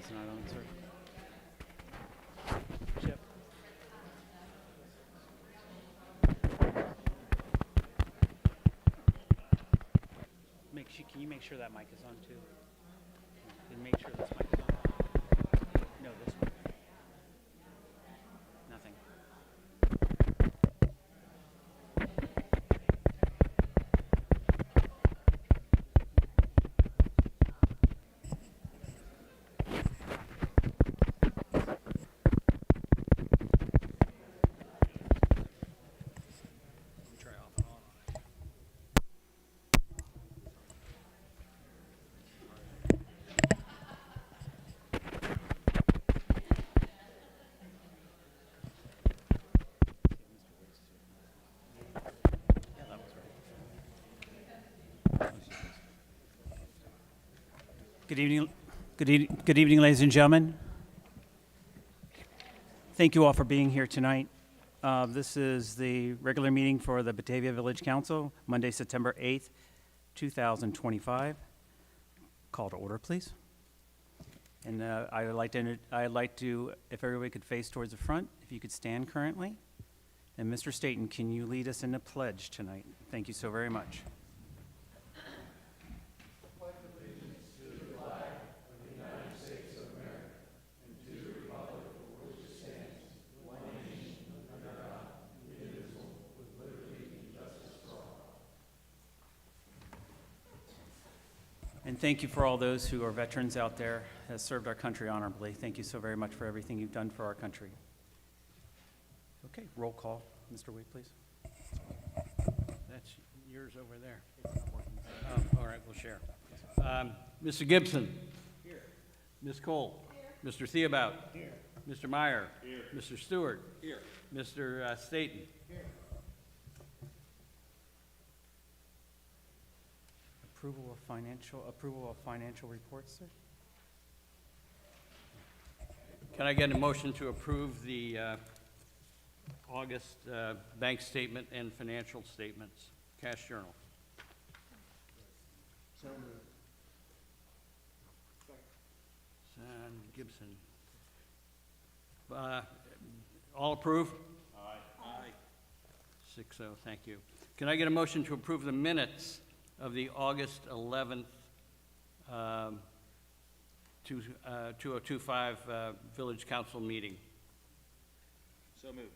is not on, sir. Chip. Can you make sure that mic is on too? And make sure this mic is on. No, this one. Nothing. Try off and on. Yeah, that was right. Good evening, good evening, ladies and gentlemen. Thank you all for being here tonight. This is the regular meeting for the Batavia Village Council, Monday, September 8th, 2025. Call to order, please. And I'd like to, if everybody could face towards the front, if you could stand currently. And Mr. Staton, can you lead us in the pledge tonight? Thank you so very much. And thank you for all those who are veterans out there, has served our country honorably. Thank you so very much for everything you've done for our country. Okay, roll call. Mr. Wade, please. That's yours over there. Oh, all right, we'll share. Mr. Gibson. Here. Ms. Cole. Here. Mr. Theobout. Here. Mr. Meyer. Here. Mr. Stewart. Here. Mr. Staton. Here. Approval of financial reports, sir? Can I get a motion to approve the August bank statement and financial statements, cash journal? So moved. Son Gibson. All approve? Aye. Aye. 6-0, thank you. Can I get a motion to approve the minutes of the August 11th, 2025 Village Council meeting? So moved.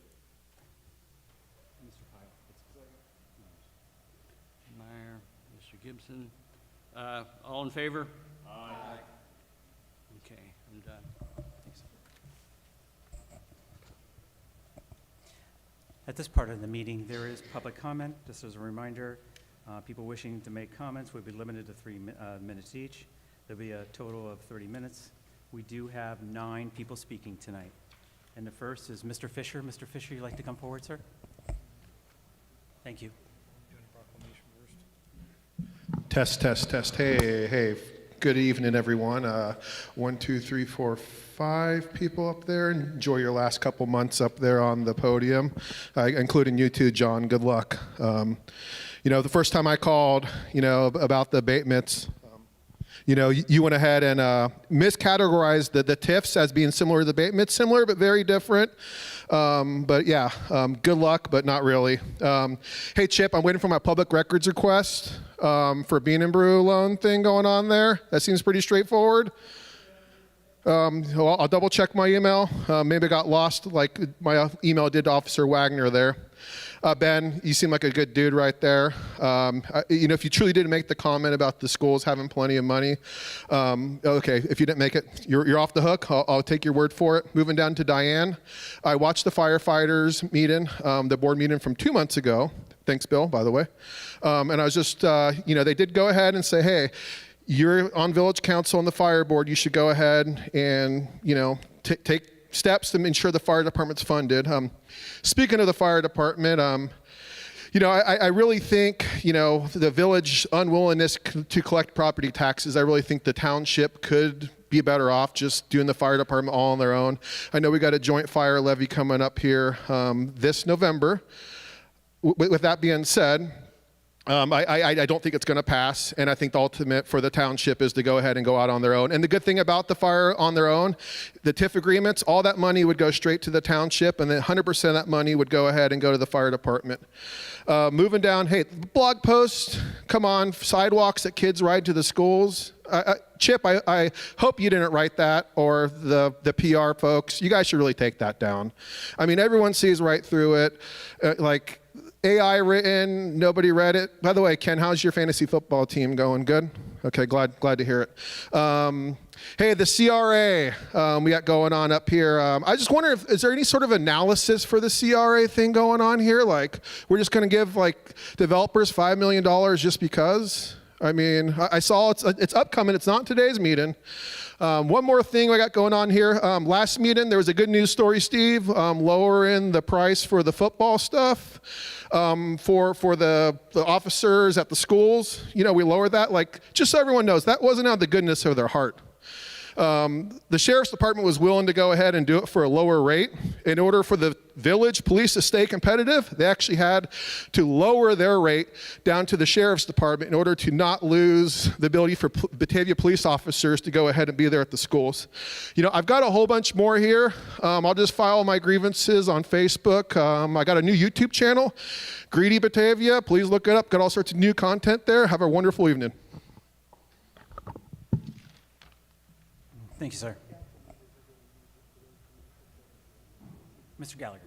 Meyer, Mr. Gibson. All in favor? Aye. Okay, I'm done. Thanks. At this part of the meeting, there is public comment. Just as a reminder, people wishing to make comments would be limited to 3 minutes each. There'll be a total of 30 minutes. We do have 9 people speaking tonight. And the first is Mr. Fisher. Mr. Fisher, you'd like to come forward, sir? Thank you. Test, test, test. Hey, hey. Good evening, everyone. 1, 2, 3, 4, 5 people up there. Enjoy your last couple months up there on the podium, including you too, John. Good luck. The first time I called, about the abatements, you went ahead and miscategorized the TIFs as being similar to the abatements, similar but very different. But yeah, good luck, but not really. Hey, Chip, I'm waiting for my public records request for Bean and Brew loan thing going on there. That seems pretty straightforward. I'll double check my email. Maybe it got lost like my email did to Officer Wagner there. Ben, you seem like a good dude right there. If you truly didn't make the comment about the schools having plenty of money, okay, if you didn't make it, you're off the hook. I'll take your word for it. Moving down to Diane. I watched the firefighters meeting, the board meeting from 2 months ago. Thanks, Bill, by the way. And I was just, they did go ahead and say, hey, you're on village council and the fire board. You should go ahead and, take steps to ensure the fire department's funded. Speaking of the fire department, I really think, the village unwillingness to collect property taxes, I really think the township could be better off just doing the fire department all on their own. I know we got a joint fire levy coming up here this November. With that being said, I don't think it's going to pass, and I think the ultimate for the township is to go ahead and go out on their own. And the good thing about the fire on their own, the TIF agreements, all that money would go straight to the township, and then 100% of that money would go ahead and go to the fire department. Moving down, hey, blog posts, come on, sidewalks that kids ride to the schools. Chip, I hope you didn't write that, or the PR folks. You guys should really take that down. I mean, everyone sees right through it. Like, AI written, nobody read it. By the way, Ken, how's your fantasy football team going? Good? Okay, glad to hear it. Hey, the CRA we got going on up here. I just wonder if, is there any sort of analysis for the CRA thing going on here? Like, we're just going to give like developers $5 million just because? I mean, I saw it's upcoming. It's not today's meeting. One more thing I got going on here. Last meeting, there was a good news story, Steve, lowering the price for the football stuff for the officers at the schools. You know, we lowered that. Like, just so everyone knows, that wasn't out of the goodness of their heart. The sheriff's department was willing to go ahead and do it for a lower rate. In order for the village police to stay competitive, they actually had to lower their rate down to the sheriff's department in order to not lose the ability for Batavia police officers to go ahead and be there at the schools. You know, I've got a whole bunch more here. I'll just file my grievances on Facebook. I got a new YouTube channel, Greedy Batavia. Please look it up. Got all sorts of new content there. Have a wonderful evening. Thank you, sir. Mr. Gallagher.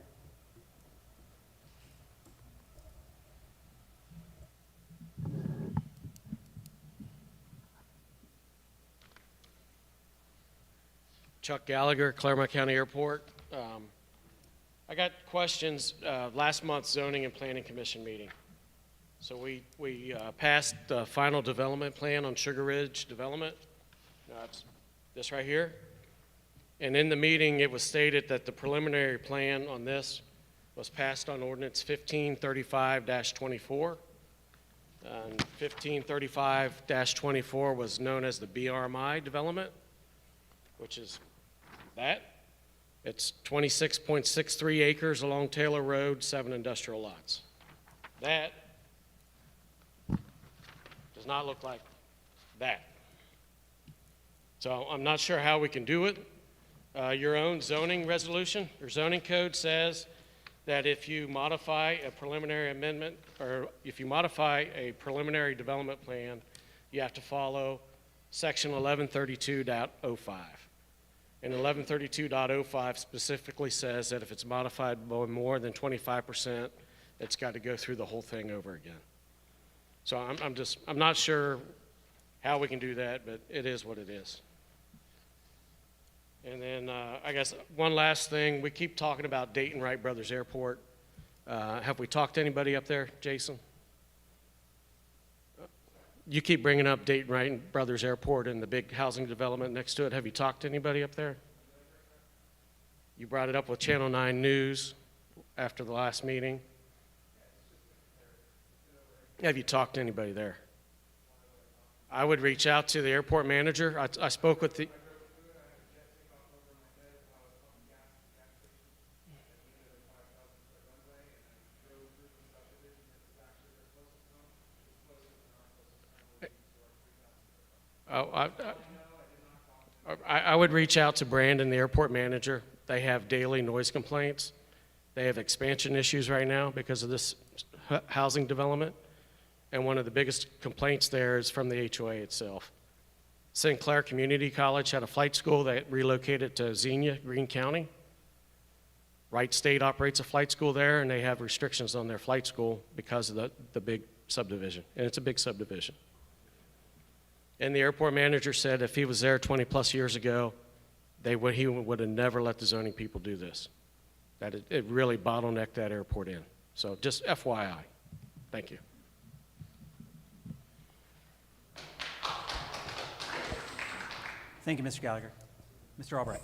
Chuck Gallagher, Claremont County Airport. I got questions. Last month's Zoning and Planning Commission meeting. So we passed the final development plan on Sugar Ridge Development. It's this right here. And in the meeting, it was stated that the preliminary plan on this was passed on ordinance 1535-24. 1535-24 was known as the BRMI development, which is that. It's 26.63 acres along Taylor Road, 7 industrial lots. That does not look like that. So I'm not sure how we can do it. Your own zoning resolution or zoning code says that if you modify a preliminary amendment or if you modify a preliminary development plan, you have to follow section 1132.05. And 1132.05 specifically says that if it's modified by more than 25%, it's got to go through the whole thing over again. So I'm not sure how we can do that, but it is what it is. And then I guess one last thing, we keep talking about Dayton Wright Brothers Airport. Have we talked to anybody up there, Jason? You keep bringing up Dayton Wright Brothers Airport and the big housing development next to it. Have you talked to anybody up there? You brought it up with Channel 9 News after the last meeting. Have you talked to anybody there? I would reach out to the airport manager. I spoke with the... I would reach out to Brandon, the airport manager. They have daily noise complaints. They have expansion issues right now because of this housing development. And one of the biggest complaints there is from the HOA itself. St. Clair Community College had a flight school that relocated to Xenia, Greene County. Wright State operates a flight school there, and they have restrictions on their flight school because of the big subdivision. And it's a big subdivision. And the airport manager said if he was there 20 plus years ago, he would have never let the zoning people do this. That it really bottlenecked that airport in. So just FYI. Thank you. Thank you, Mr. Gallagher. Mr. Albright.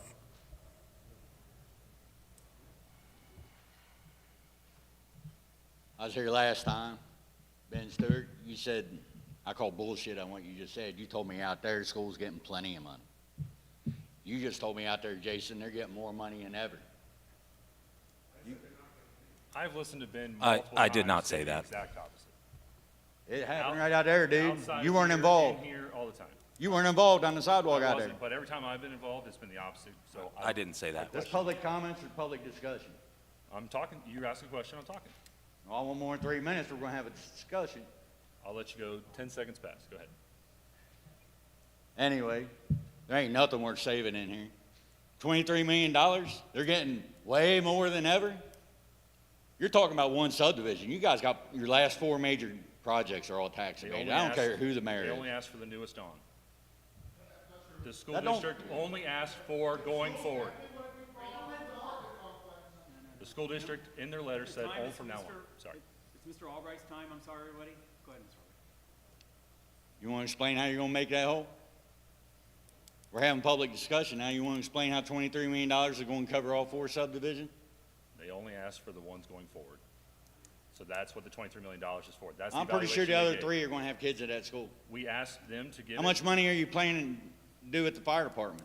I was here last time, Ben Stewart. You said, I call bullshit on what you just said. You told me out there the school's getting plenty of money. You just told me out there, Jason, they're getting more money than ever. I've listened to Ben I multiple did not times say the that. exact opposite. It happened right out there, dude. Outside You of weren't here, involved. in here all the time. You weren't involved on the sidewalk I out there. wasn't, but every time I've been involved, it's been the opposite, so. I didn't say that. That's public comments or public discussion. I'm talking, you asked a question, I'm talking. All one more than 3 minutes, we're gonna have a discussion. I'll let you go 10 seconds past, go ahead. Anyway, there ain't nothing worth saving in here. $23 million, they're getting way more than ever. You're talking about one subdivision. You guys got, your last 4 major projects are all tax They abated. only I don't asked- care who the mayor They is. only asked for the newest on. The school That don't- district only asked for going forward. The school district in their letter said, all from now on, sorry. It's Mr. Albright's time, I'm sorry, everybody. Go ahead, Mr. Albright. You wanna explain how you're gonna make that whole? We're having public discussion now. You wanna explain how $23 million is gonna cover all 4 subdivisions? They only asked for the ones going forward. So that's what the $23 million is for. That's the I'm pretty sure the evaluation other they gave. 3 are gonna have kids at that school. We asked them to give How it- much money are you planning to do at the fire department?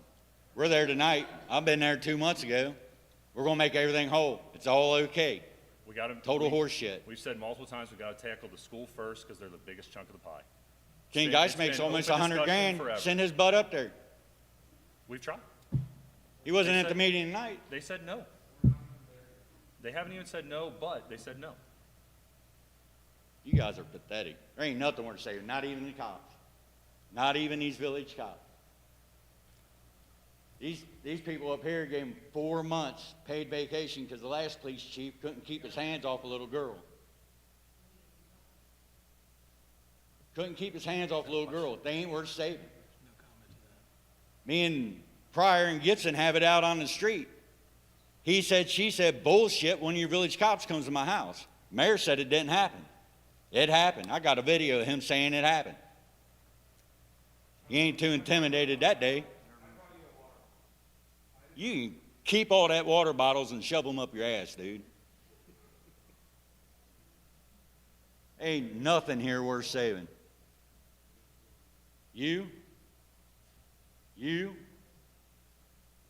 We're there tonight. I've been there 2 months ago. We're gonna make everything whole. It's all okay. We got 'em- Total we- horse shit. We've said multiple times, we gotta tackle the school first, because they're the biggest chunk of the pie. King been- Geist it's makes been almost open 100 discussion grand. forever. Send his butt up there. We've tried. He wasn't They at the said- meeting tonight. They said no. They haven't even said no, but they said no. You guys are pathetic. There ain't nothing worth saving, not even the cops. Not even these village cops. These people up here gave him 4 months paid vacation because the last police chief couldn't keep his hands off a little girl. Couldn't keep his hands off a little girl. They ain't worth saving. Me and Pryor and Gibson have it out on the street. He said, she said, bullshit, one of your village cops comes to my house. Mayor said it didn't happen. It happened. I got a video of him saying it happened. He ain't too intimidated that day. You can keep all that water bottles and shove them up your ass, dude. Ain't nothing here worth saving. You,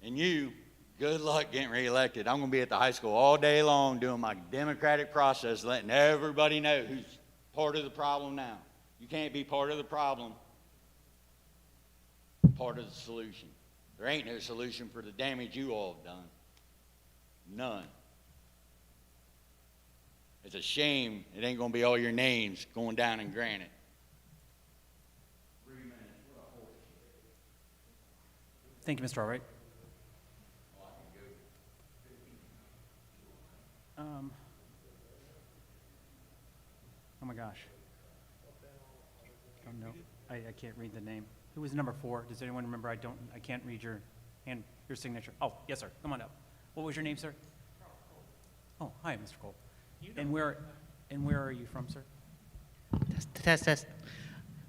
and you, good luck getting reelected. I'm going to be at the high school all day long doing my democratic process, letting everybody know who's part of the problem now. You can't be part of the problem, part of the solution. There ain't no solution for the damage you all have done. None. It's a shame it ain't going to be all your names going down in granite. Thank you, Mr. Albright. Oh my gosh. Oh no, I can't read the name. Who was number 4? Does anyone remember? I can't read your signature. Oh, yes, sir. Come on up. What was your name, sir? Oh, hi, Mr. Cole. And where are you from, sir? Test.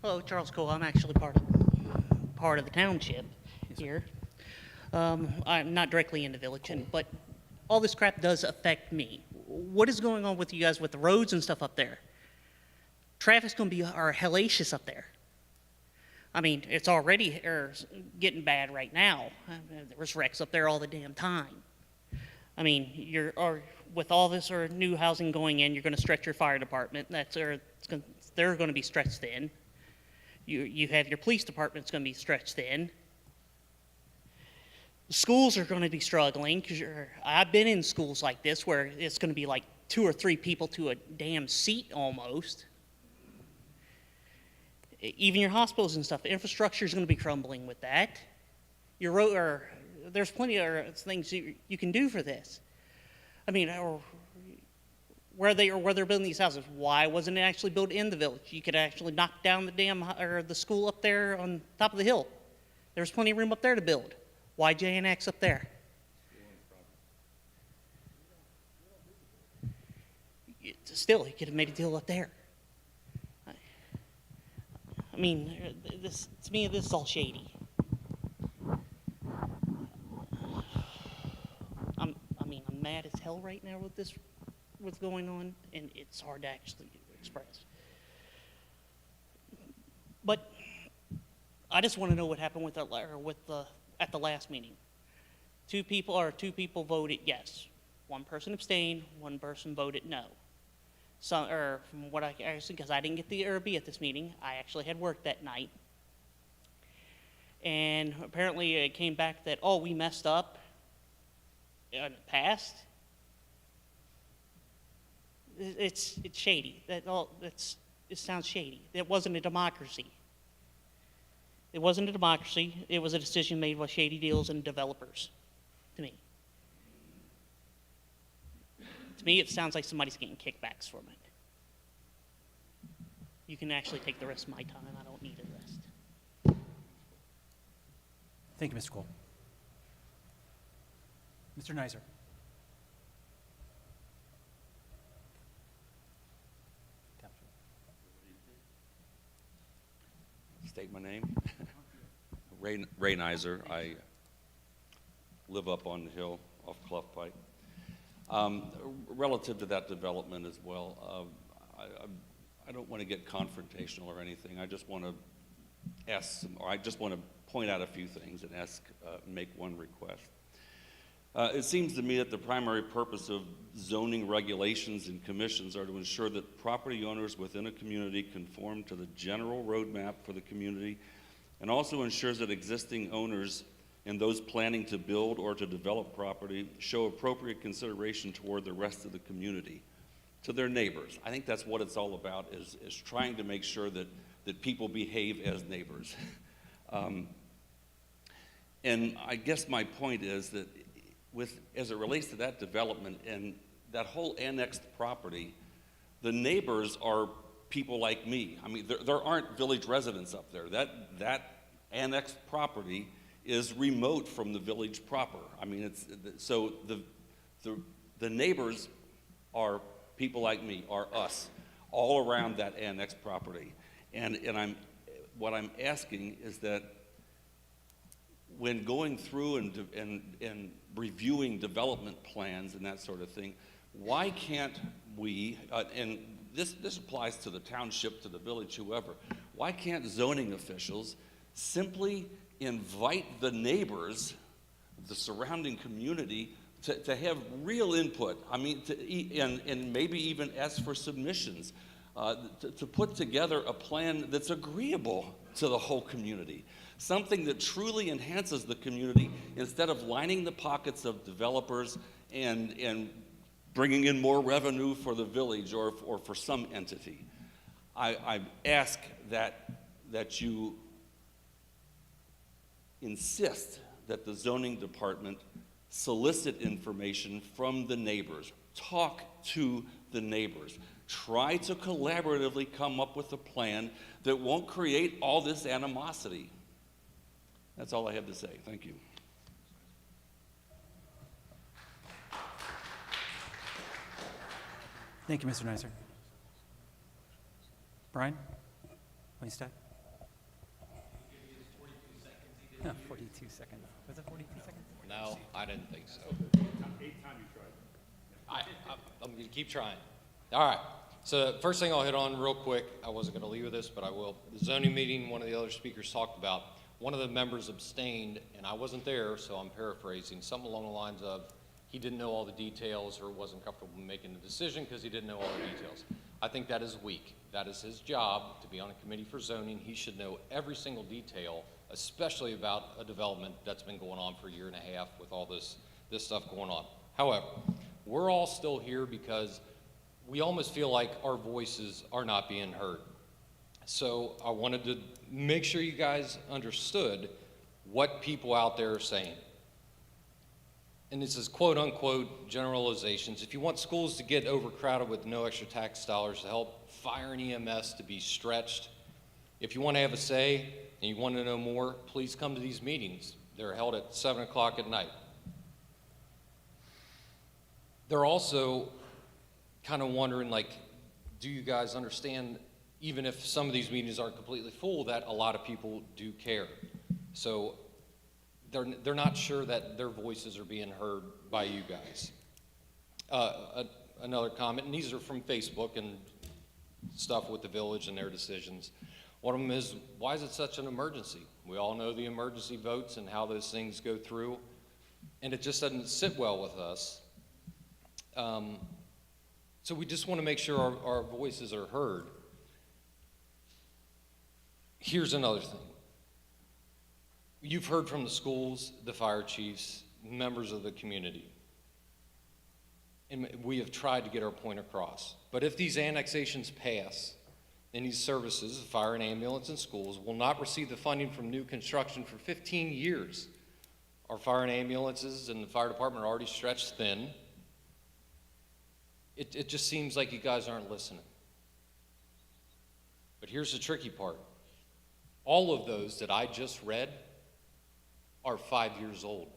Hello, Charles Cole. I'm actually part of the township here. I'm not directly in the village, but all this crap does affect me. What is going on with you guys with the roads and stuff up there? Traffic's going to be hellacious up there. I mean, it's already getting bad right now. There's wrecks up there all the damn time. I mean, with all this new housing going in, you're going to stretch your fire department. They're going to be stretched thin. You have your police department's going to be stretched thin. Schools are going to be struggling because I've been in schools like this where it's going to be like 2 or 3 people to a damn seat almost. Even your hospitals and stuff, infrastructure is going to be crumbling with that. Your road, there's plenty of things you can do for this. I mean, where they're building these houses, why wasn't it actually built in the village? You could actually knock down the school up there on top of the hill. There's plenty of room up there to build. Why J&X up there? Still, he could have made a deal up there. I mean, to me, this is all shady. I'm mad as hell right now with what's going on, and it's hard to actually express. But I just want to know what happened at the last meeting. Two people voted yes. One person abstained. One person voted no. some, or from what I actually, because I didn't get the or be at this meeting, I actually had work that night. And apparently it came back that, oh, we messed up in the past. It's shady. It sounds shady. It wasn't a democracy. It wasn't a democracy. It was a decision made by shady deals and developers, to me. To me, it sounds like somebody's getting kickbacks from it. You can actually take the rest of my time. I don't need the rest. Thank you, Mr. Cole. Mr. Nizer. State my name. Ray Nizer. I live up on the hill off Clough Pike. Relative to that development as well, I don't want to get confrontational or anything. I just want to I just want to point out a few things and make one request. It seems to me that the primary purpose of zoning regulations and commissions are to ensure that property owners within a community conform to the general roadmap for the community, and also ensures that existing owners and those planning to build or to develop property show appropriate consideration toward the rest of the community, to their neighbors. I think that's what it's all about, is trying to make sure that people behave as neighbors. And I guess my point is that as it relates to that development and that whole annexed property, the neighbors are people like me. I mean, there aren't village residents up there. That annexed property is remote from the village proper. I mean, so the neighbors are people like me, are us, all around that annexed property. And what I'm asking is that when going through and reviewing development plans and that sort of thing, why can't we, and this applies to the township, to the village, whoever, why can't zoning officials simply invite the neighbors, the surrounding community, to have real input? I mean, and maybe even ask for submissions, to put together a plan that's agreeable to the whole community. Something that truly enhances the community instead of lining the pockets of developers and bringing in more revenue for the village or for some entity. I ask that you insist that the zoning department solicit information from the neighbors, talk to the neighbors, try to collaboratively come up with a plan that won't create all this animosity. That's all I have to say. Thank you. Thank you, Mr. Nizer. Brian, Winston? No, 42 seconds. Was it 42 seconds? No, I didn't think so. I'm going to keep trying. All right. So first thing I'll hit on real quick, I wasn't going to leave with this, but I will. The zoning meeting, one of the other speakers talked about, one of the members abstained, and I wasn't there, so I'm paraphrasing, something along the lines of he didn't know all the details or wasn't comfortable making the decision because he didn't know all the details. I think that is weak. That is his job, to be on a committee for zoning. He should know every single detail, especially about a development that's been going on for a year and a half with all this stuff going on. However, we're all still here because we almost feel like our voices are not being heard. So I wanted to make sure you guys understood what people out there are saying. And this is quote unquote generalizations. If you want schools to get overcrowded with no extra tax dollars to help fire and EMS to be stretched, if you want to have a say and you want to know more, please come to these meetings. They're held at 7 o'clock at night. They're also kind of wondering, like, do you guys understand, even if some of these meetings aren't completely full, that a lot of people do care? So they're not sure that their voices are being heard by you guys. Another comment, and these are from Facebook and stuff with the village and their decisions. One of them is, why is it such an emergency? We all know the emergency votes and how those things go through, and it just doesn't sit well with us. So we just want to make sure our voices are heard. Here's another thing. You've heard from the schools, the fire chiefs, members of the community. And we have tried to get our point across. But if these annexations pass, then these services, fire and ambulance and schools, will not receive the funding from new construction for 15 years. Our fire and ambulances and the fire department are already stretched thin. It just seems like you guys aren't listening. But here's the tricky part. All of those that I just read are 5 years old.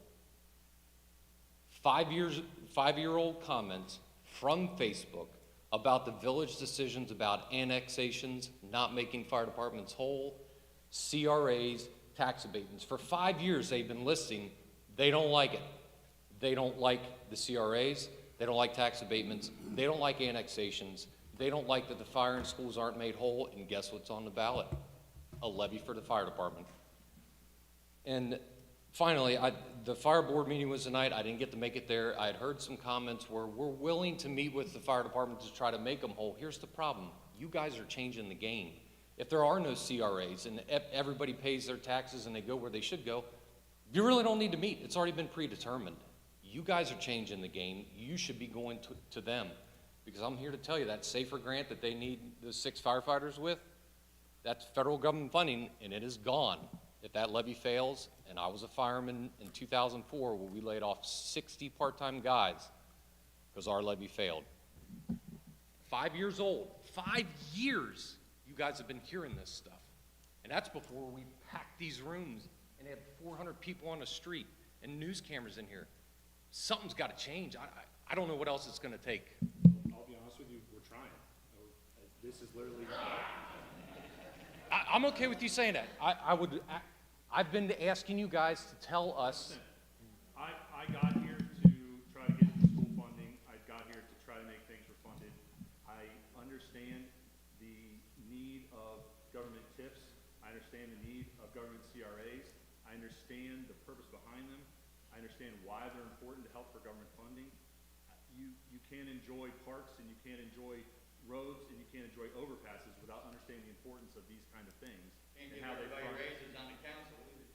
5-year-old comments from Facebook about the village decisions about annexations, not making fire departments whole, CRAs, tax abatements. For 5 years they've been listing, they don't like it. They don't like the CRAs, they don't like tax abatements, they don't like annexations, they don't like that the fire and schools aren't made whole, and guess what's on the ballot? A levy for the fire department. And finally, the fire board meeting was tonight. I didn't get to make it there. I had heard some comments where we're willing to meet with the fire department to try to make them whole. Here's the problem. You guys are changing the game. If there are no CRAs and everybody pays their taxes and they go where they should go, you really don't need to meet. It's already been predetermined. You guys are changing the game. You should be going to them, because I'm here to tell you that SAFER grant that they need the 6 firefighters with, that's federal government funding, and it is gone if that levy fails. And I was a fireman in 2004 where we laid off 60 part-time guys because our levy failed. 5 years old. 5 years you guys have been hearing this stuff. And that's before we packed these rooms and had 400 people on the street and news cameras in here. Something's got to change. I don't know what else it's going to take. I'll be honest with you, we're trying. This is literally. I'm okay with you saying that. I've been asking you guys to tell us. I got here to try to get school funding. I got here to try to make things refunded. I understand the need of government TIFs. I understand the need of government CRAs. I understand the purpose behind them. I understand why they're important to help for government funding. You can't enjoy parks and you can't enjoy roads and you can't enjoy overpasses without understanding the importance of these kind of things. Can't and give how they everybody fund. raises on the council either.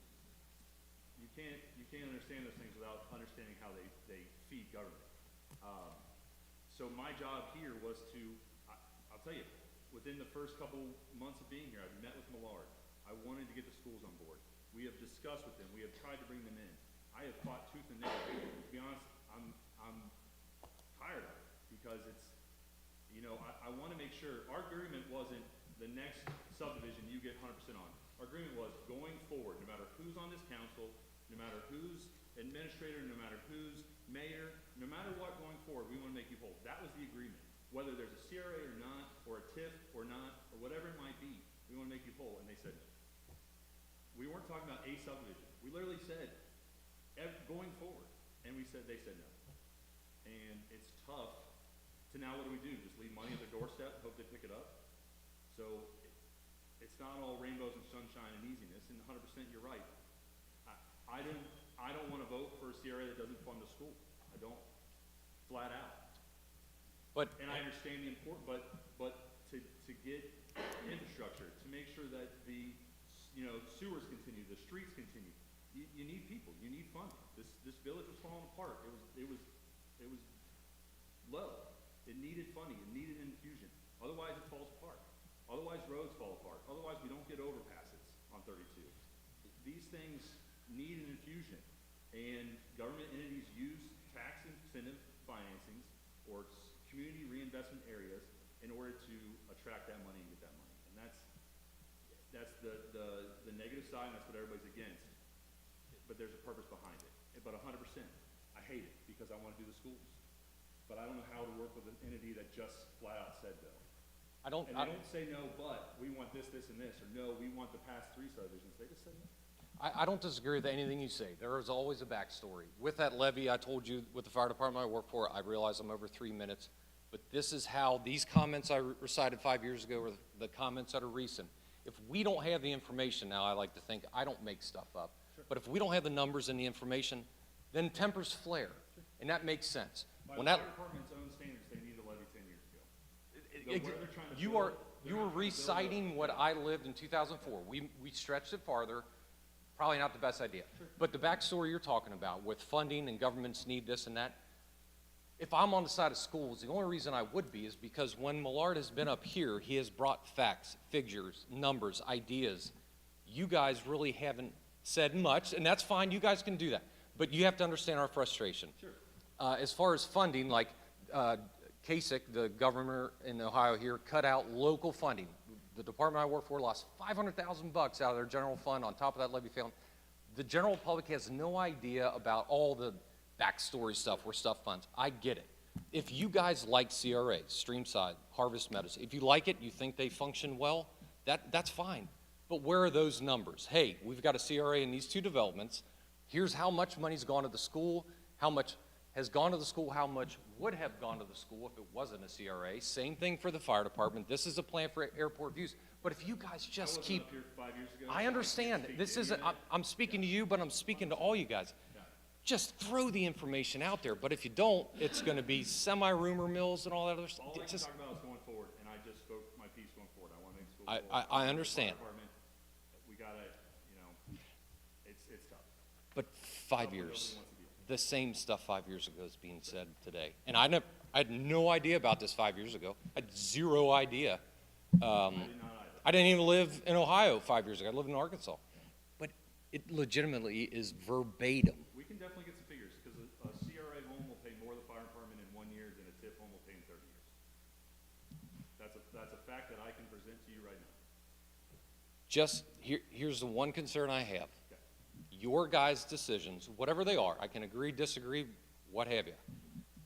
You can't understand those things without understanding how they feed government. So my job here was to, I'll tell you, within the first couple months of being here, I've met with Millard. I wanted to get the schools on board. We have discussed with them. We have tried to bring them in. I have fought tooth and nail. To be honest, I'm tired of it because it's, you know, I want to make sure our agreement wasn't the next subdivision you get 100% on. Our agreement was going forward, no matter who's on this council, no matter who's administrator, no matter who's mayor, no matter what going forward, we want to make you whole. That was the agreement. Whether there's a CRA or not, or a TIF or not, or whatever it might be, we want to make you whole. And they said no. We weren't talking about a subdivision. We literally said going forward, and they said no. And it's tough to now what do we do? Just leave money at their doorstep, hope they pick it up? So it's not all rainbows and sunshine and easiness, and 100% you're right. I don't want to vote for a CRA that doesn't fund a school. I don't, flat out. And I understand the importance, but to get infrastructure, to make sure that the sewers continue, the streets continue, you need people, you need funding. This village was falling apart. It was low. It needed funding. It needed infusion. Otherwise, it falls apart. Otherwise, roads fall apart. Otherwise, we don't get overpasses on 32. These things need an infusion, and government entities use tax incentive financings or community reinvestment areas in order to attract that money and get that money. And that's the negative side, and that's what everybody's against. But there's a purpose behind it. But 100%, I hate it because I want to do the schools. But I don't know how to work with an entity that just flat out said no. I don't say no, but we want this, this, and this, or no, we want the past 3 subdivisions. They just said no. I don't disagree with anything you say. There is always a backstory. With that levy, I told you, with the fire department I work for, I realize I'm over 3 minutes, but this is how these comments I recited 5 years ago are the comments that are recent. If we don't have the information now, I like to think, I don't make stuff up, but if we don't have the numbers and the information, then tempers flare, and that makes sense. By When the that, fire department's own standards, they need a levy 10 years. where they're trying to You build, are, you are reciting what I lived in 2004. We stretched it farther, probably not the best idea. But the backstory you're talking about with funding and governments need this and that, if I'm on the side of schools, the only reason I would be is because when Millard has been up here, he has brought facts, figures, numbers, ideas. You guys really haven't said much, and that's fine, you guys can do that. But you have to understand our frustration. Sure. As far as funding, like Kasich, the governor in Ohio here, cut out local funding. The department I work for lost $500,000 out of their general fund on top of that levy fund. The general public has no idea about all the backstory stuff where stuff funds. I get it. If you guys like CRAs, Streamside, Harvest Meadows, if you like it, you think they function well, that's fine. But where are those numbers? Hey, we've got a CRA in these two developments. Here's how much money's gone to the school, how much has gone to the school, how much would have gone to the school if it wasn't a CRA. Same thing for the fire department. This is a plan for airport views. But if you guys just keep, up here 5 years ago. I understand. This isn't, I'm speaking to you, but I'm speaking to all you guys. Just throw the information out there. But if you don't, it's going to be semi-rumor mills and all that other stuff. All I can Just, talk about is going forward, and I just spoke my piece going forward. I want to make school I- forward. I understand. Fire department, we gotta, you know, it's tough. but 5 years, the same stuff 5 years ago is being said today. And I had no idea about this 5 years ago. I had zero idea. I didn't even live in Ohio 5 years ago. I lived in Arkansas. But it legitimately is verbatim. We can definitely get some figures, because a CRA home will pay more to the fire department in 1 year than a TIF home will pay in 30 years. That's a fact that I can present to you right now. Just, here's the one concern I have. Your guys' decisions, whatever they are, I can agree, disagree, what have you.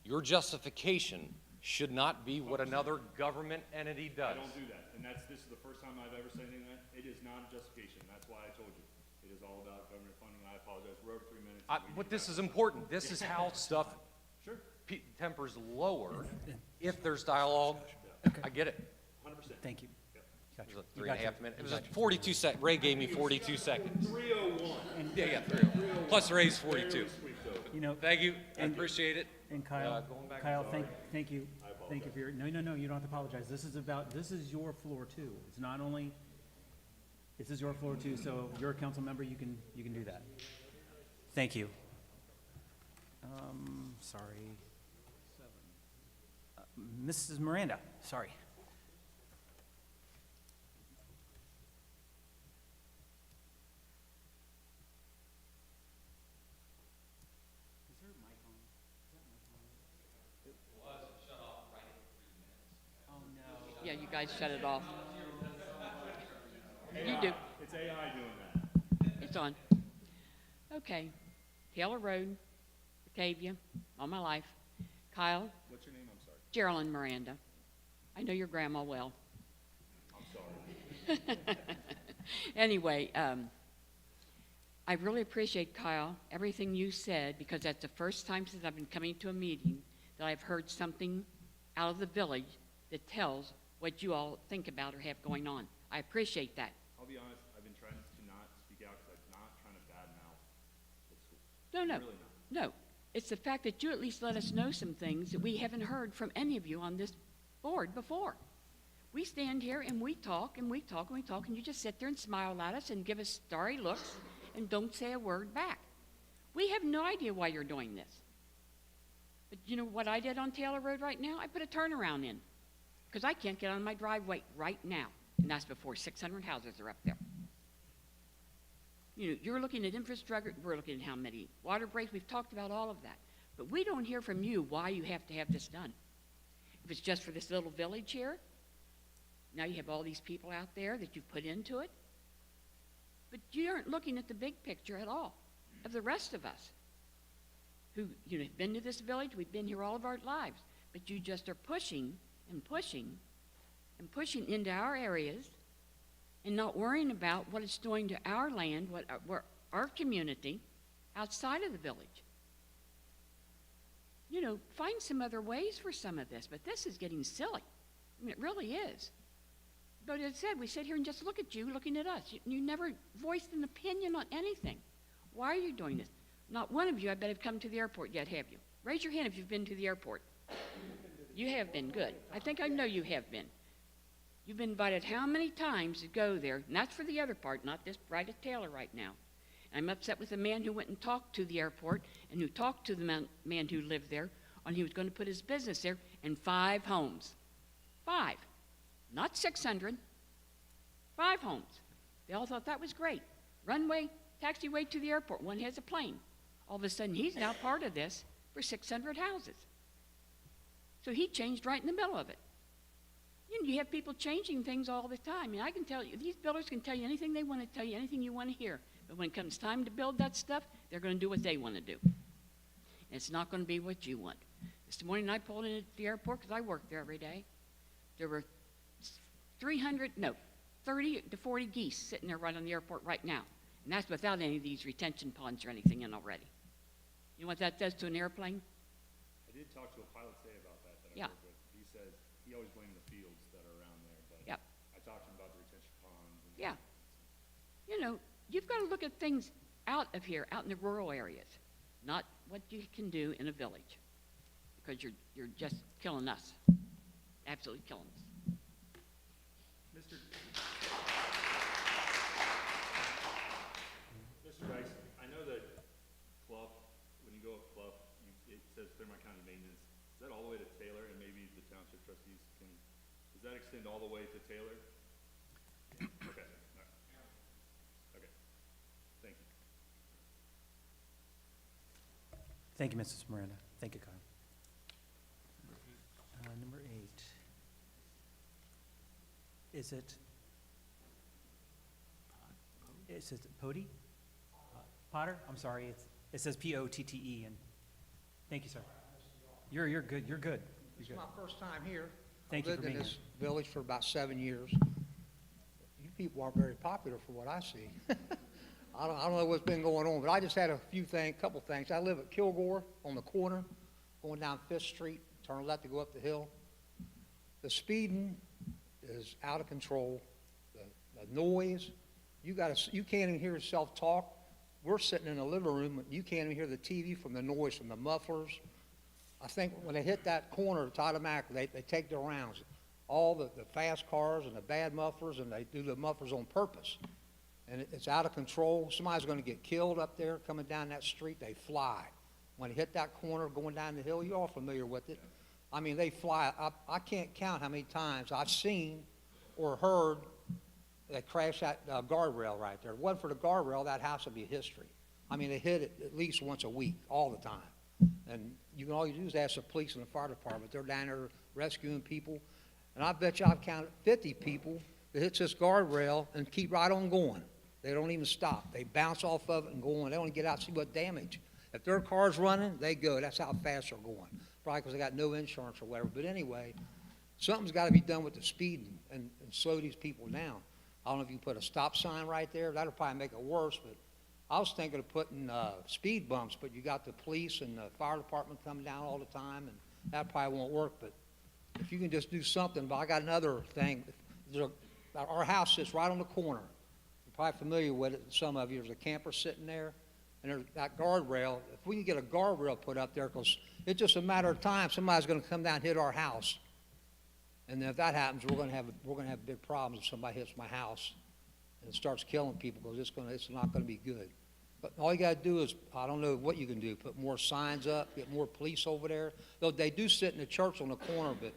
Your justification should not be what another government entity does. I don't do that, and this is the first time I've ever said anything like that. It is not a justification. That's why I told you. It is all about government funding. I apologize. We're over 3 minutes. But this is important. This is how stuff Sure, tempers lower if there's dialogue. I get it. 100%. Thank you. It was a 3.5 minute. It was a 42 sec. Ray gave me 42 seconds. 301. Yeah, 301. Plus Ray's 42. You know, Thank you. I appreciate it. and Kyle, going back- Kyle, thank you. Thank you for your, no, you don't have to apologize. This is your floor too. It's not only, this is your floor too, so you're a council member, you can do that. Thank you. Sorry. Mrs. Miranda, sorry. Yeah, you guys shut it off. You do. It's AI doing that. It's on. Okay. Taylor Road, Batavia, all my life. Kyle, What's your name? I'm sorry. Geraldine Miranda. I know your grandma well. I'm sorry. Anyway, I really appreciate, Kyle, everything you said, because that's the first time since I've been coming to a meeting that I've heard something out of the village that tells what you all think about or have going on. I appreciate that. I'll be honest, I've been trying to not speak out because I'm not trying to badmouth the school. No, no, Really not. no. It's the fact that you at least let us know some things that we haven't heard from any of you on this board before. We stand here and we talk and we talk and we talk, and you just sit there and smile at us and give us starry looks and don't say a word back. We have no idea why you're doing this. But you know what I did on Taylor Road right now? I put a turnaround in because I can't get on my driveway right now, and that's before 600 houses are up there. You know, you're looking at infrastructure, we're looking at how many water breaks, we've talked about all of that. But we don't hear from you why you have to have this done. If it's just for this little village here, now you have all these people out there that you've put into it. But you aren't looking at the big picture at all of the rest of us who, you know, have been to this village, we've been here all of our lives. But you just are pushing and pushing and pushing into our areas and not worrying about what it's doing to our land, what our community outside of the village. You know, find some other ways for some of this, but this is getting silly. I mean, it really is. But as I said, we sit here and just look at you looking at us. You never voiced an opinion on anything. Why are you doing this? Not one of you, I bet, have come to the airport yet, have you? Raise your hand if you've been to the airport. You have been good. I think I know you have been. You've been invited how many times to go there? And that's for the other part, not this right at Taylor right now. I'm upset with the man who went and talked to the airport and who talked to the man who lived there on he was going to put his business there and 5 homes. 5. Not 600. 5 homes. They all thought that was great. Runway, taxiway to the airport. One has a plane. All of a sudden, he's now part of this for 600 houses. So he changed right in the middle of it. You know, you have people changing things all the time. And I can tell you, these builders can tell you anything they want to tell you, anything you want to hear. But when it comes time to build that stuff, they're going to do what they want to do. And it's not going to be what you want. This morning I pulled in at the airport because I work there every day. There were 30 to 40 geese sitting there right on the airport right now. And that's without any of these retention ponds or anything in already. You know what that does to an airplane? I did talk to a pilot today about that I Yeah. work with. He said he always blamed the fields that are around there, but Yep. I talked to him about the retention ponds. And Yeah. You know, you've got to look at things out of here, out in the rural areas, not what you can do in a village, because you're just killing us, absolutely killing us. Mr. Dice, I know that Clough, when you go up Clough, it says Clermont County Maintenance. Is that all the way to Taylor, and maybe the township trustees can, does that extend all the way to Taylor? Okay, all right. Okay, thank you. Thank you, Mrs. Miranda. Thank you, Kyle. Number 8. Is it Pody? Potter? I'm sorry. It says P-O-T-T-E. And thank you, sir. You're good. You're good. It's my first time here. Thank you for I've lived being in this village for about 7 years. You people aren't very popular for what I see. I don't know what's been going on, but I just had a couple things. I live at Kilgore on the corner, going down 5th Street, turn left to go up the hill. The speeding is out of control. The noise, you can't even hear yourself talk. We're sitting in the living room, and you can't even hear the TV from the noise from the mufflers. I think when they hit that corner, it's automatic. They take their rounds. All the fast cars and the bad mufflers, and they do the mufflers on purpose. And it's out of control. Somebody's going to get killed up there coming down that street. They fly. When they hit that corner going down the hill, you're all familiar with it. I mean, they fly. I can't count how many times I've seen or heard they crash that guardrail right there. If it wasn't for the guardrail, that house would be history. I mean, they hit it at least once a week, all the time. And all you do is ask the police and the fire department. They're down there rescuing people. And I bet you I've counted 50 people that hits this guardrail and keep right on going. They don't even stop. They bounce off of it and go on. They don't get out to see what damage. If their car's running, they go. That's how fast they're going. Probably because they got no insurance or whatever. But anyway, something's got to be done with the speeding and slow these people down. I don't know if you can put a stop sign right there. That'll probably make it worse. But I was thinking of putting speed bumps, but you got the police and the fire department coming down all the time, and that probably won't work. But if you can just do something. But I got another thing. Our house sits right on the corner. You're probably familiar with it, some of you. There's a camper sitting there, and there's that guardrail. If we can get a guardrail put up there, because it's just a matter of time, somebody's going to come down and hit our house. And then if that happens, we're going to have big problems if somebody hits my house and starts killing people, because it's not going to be good. But all you got to do is, I don't know what you can do, put more signs up, get more police over there. Though they do sit in the church on the corner, but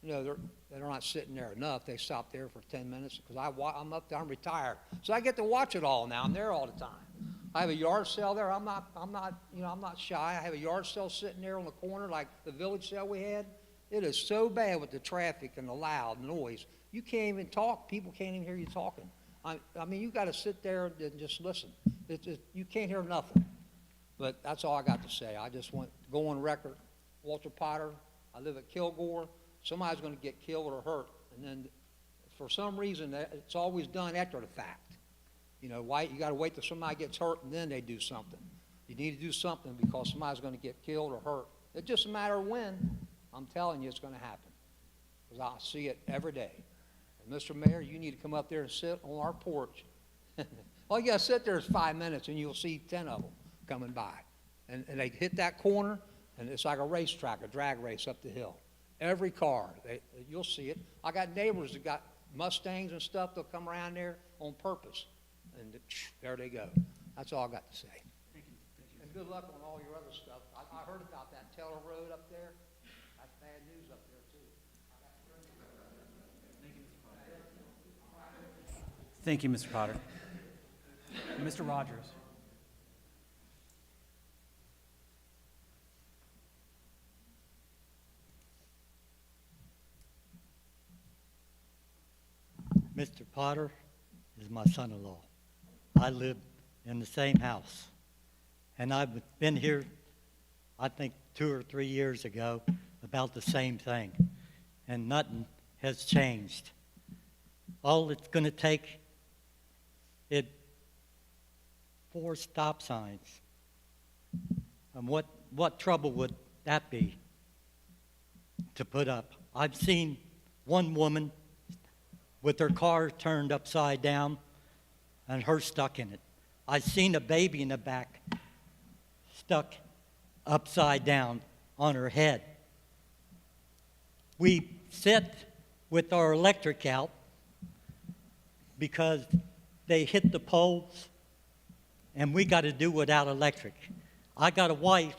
they're not sitting there enough. They stop there for 10 minutes because I'm up there. I'm retired, so I get to watch it all now. I'm there all the time. I have a yard sale there. I'm not shy. I have a yard sale sitting there on the corner like the village sale we had. It is so bad with the traffic and the loud noise. You can't even talk. People can't even hear you talking. I mean, you got to sit there and just listen. You can't hear nothing. But that's all I got to say. I just want to go on record. Walter Potter. I live at Kilgore. Somebody's going to get killed or hurt, and then for some reason it's always done after the fact. Why you got to wait till somebody gets hurt and then they do something. You need to do something because somebody's going to get killed or hurt. It's just a matter of when. I'm telling you, it's going to happen because I see it every day. And Mr. Mayor, you need to come up there and sit on our porch. All you got to sit there is 5 minutes, and you'll see 10 of them coming by, and they hit that corner, and it's like a racetrack, a drag race up the hill. Every car, you'll see it. I got neighbors that got Mustangs and stuff, they'll come around there on purpose, and there they go. That's all I got to say. And good luck on all your other stuff. I heard about that Taylor Road up there. That's bad news up there, too. Thank you, Mr. Potter. Mr. Rogers. Mr. Potter is my son-in-law. I live in the same house. And I've been here, I think, 2 or 3 years ago about the same thing. And nothing has changed. All it's going to take is 4 stop signs. And what trouble would that be to put up? I've seen one woman with her car turned upside down and her stuck in it. I've seen a baby in the back stuck upside down on her head. We sit with our electric out because they hit the poles and we got to do without electric. I got a wife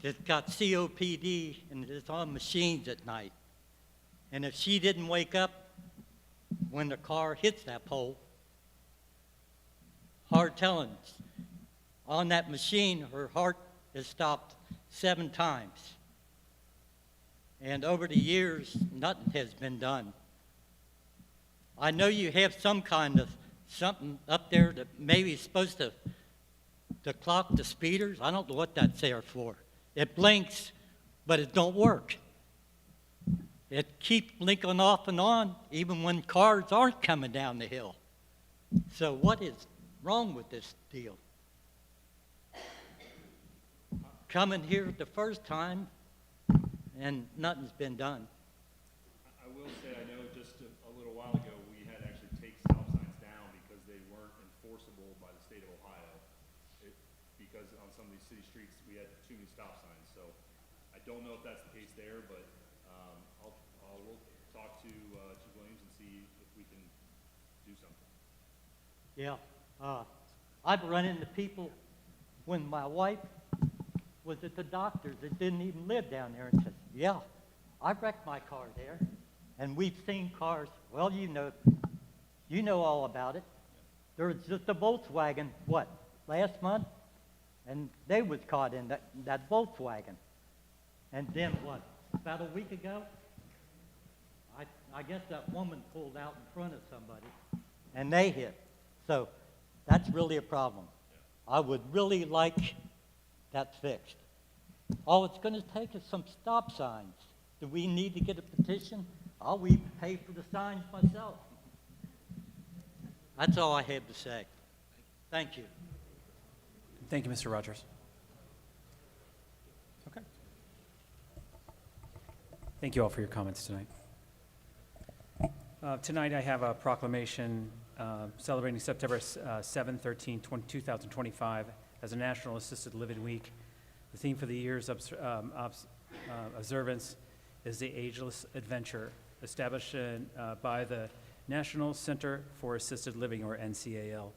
that's got COPD and is on machines at night. And if she didn't wake up when the car hits that pole, hard telling, on that machine, her heart has stopped 7 times. And over the years, nothing has been done. I know you have some kind of something up there that maybe is supposed to clock the speeders. I don't know what that's there for. It blinks, but it don't work. It keeps blinking off and on, even when cars aren't coming down the hill. So what is wrong with this deal? Coming here the first time, and nothing's been done. I will say, I know just a little while ago, we had actually take stop signs down because they weren't enforceable by the state of Ohio. Because on some of these city streets, we had too many stop signs. So I don't know if that's the case there, but we'll talk to Chief Williams and see if we can do something. Yeah. I've run into people when my wife was at the doctor's that didn't even live down there and said, yeah, I wrecked my car there. And we've seen cars, well, you know all about it. There was just a Volkswagen, last month? And they was caught in that Volkswagen. And then about a week ago, I guess that woman pulled out in front of somebody, and they hit. So that's really a problem. I would really like that fixed. All it's going to take is some stop signs. Do we need to get a petition? I'll even pay for the signs myself. That's all I have to say. Thank you. Thank you, Mr. Rogers. Okay. Thank you all for your comments tonight. Tonight I have a proclamation celebrating September 7, 13, 2025 as a National Assisted Living Week. The theme for the year's observance is the Ageless Adventure, established by the National Center for Assisted Living, or NCAL.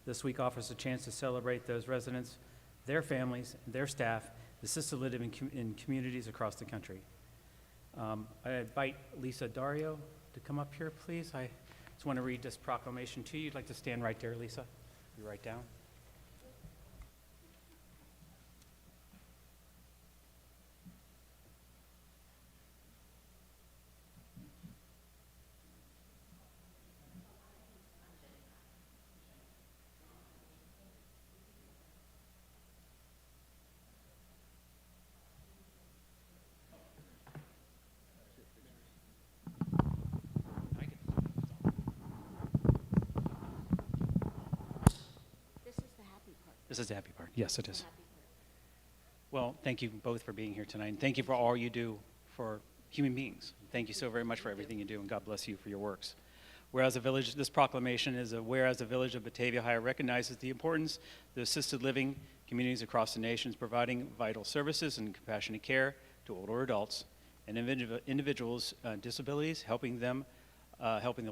This week offers a chance to celebrate those residents, their families, their staff, assisted living in communities across the country. I invite Lisa Dario to come up here, please. I just want to read this proclamation to you. You'd like to stand right there, Lisa? You write down. This is the happy part. Yes, it is. Well, thank you both for being here tonight, and thank you for all you do for human beings. Thank you so very much for everything you do, and God bless you for your works. Whereas a village, this proclamation is whereas the village of Batavia, Ohio recognizes the importance of the assisted living communities across the nation, providing vital services and compassionate care to older adults and individuals' disabilities, helping their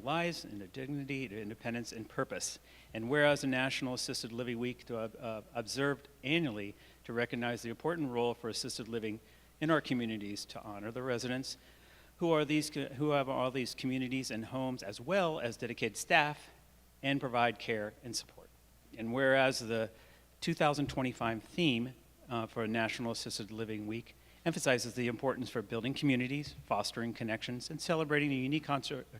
lives and their dignity, their independence, and purpose. And whereas the National Assisted Living Week to observed annually to recognize the important role for assisted living in our communities, to honor the residents who have all these communities and homes, as well as dedicated staff, and provide care and support. And whereas the 2025 theme for National Assisted Living Week emphasizes the importance for building communities, fostering connections, and celebrating the unique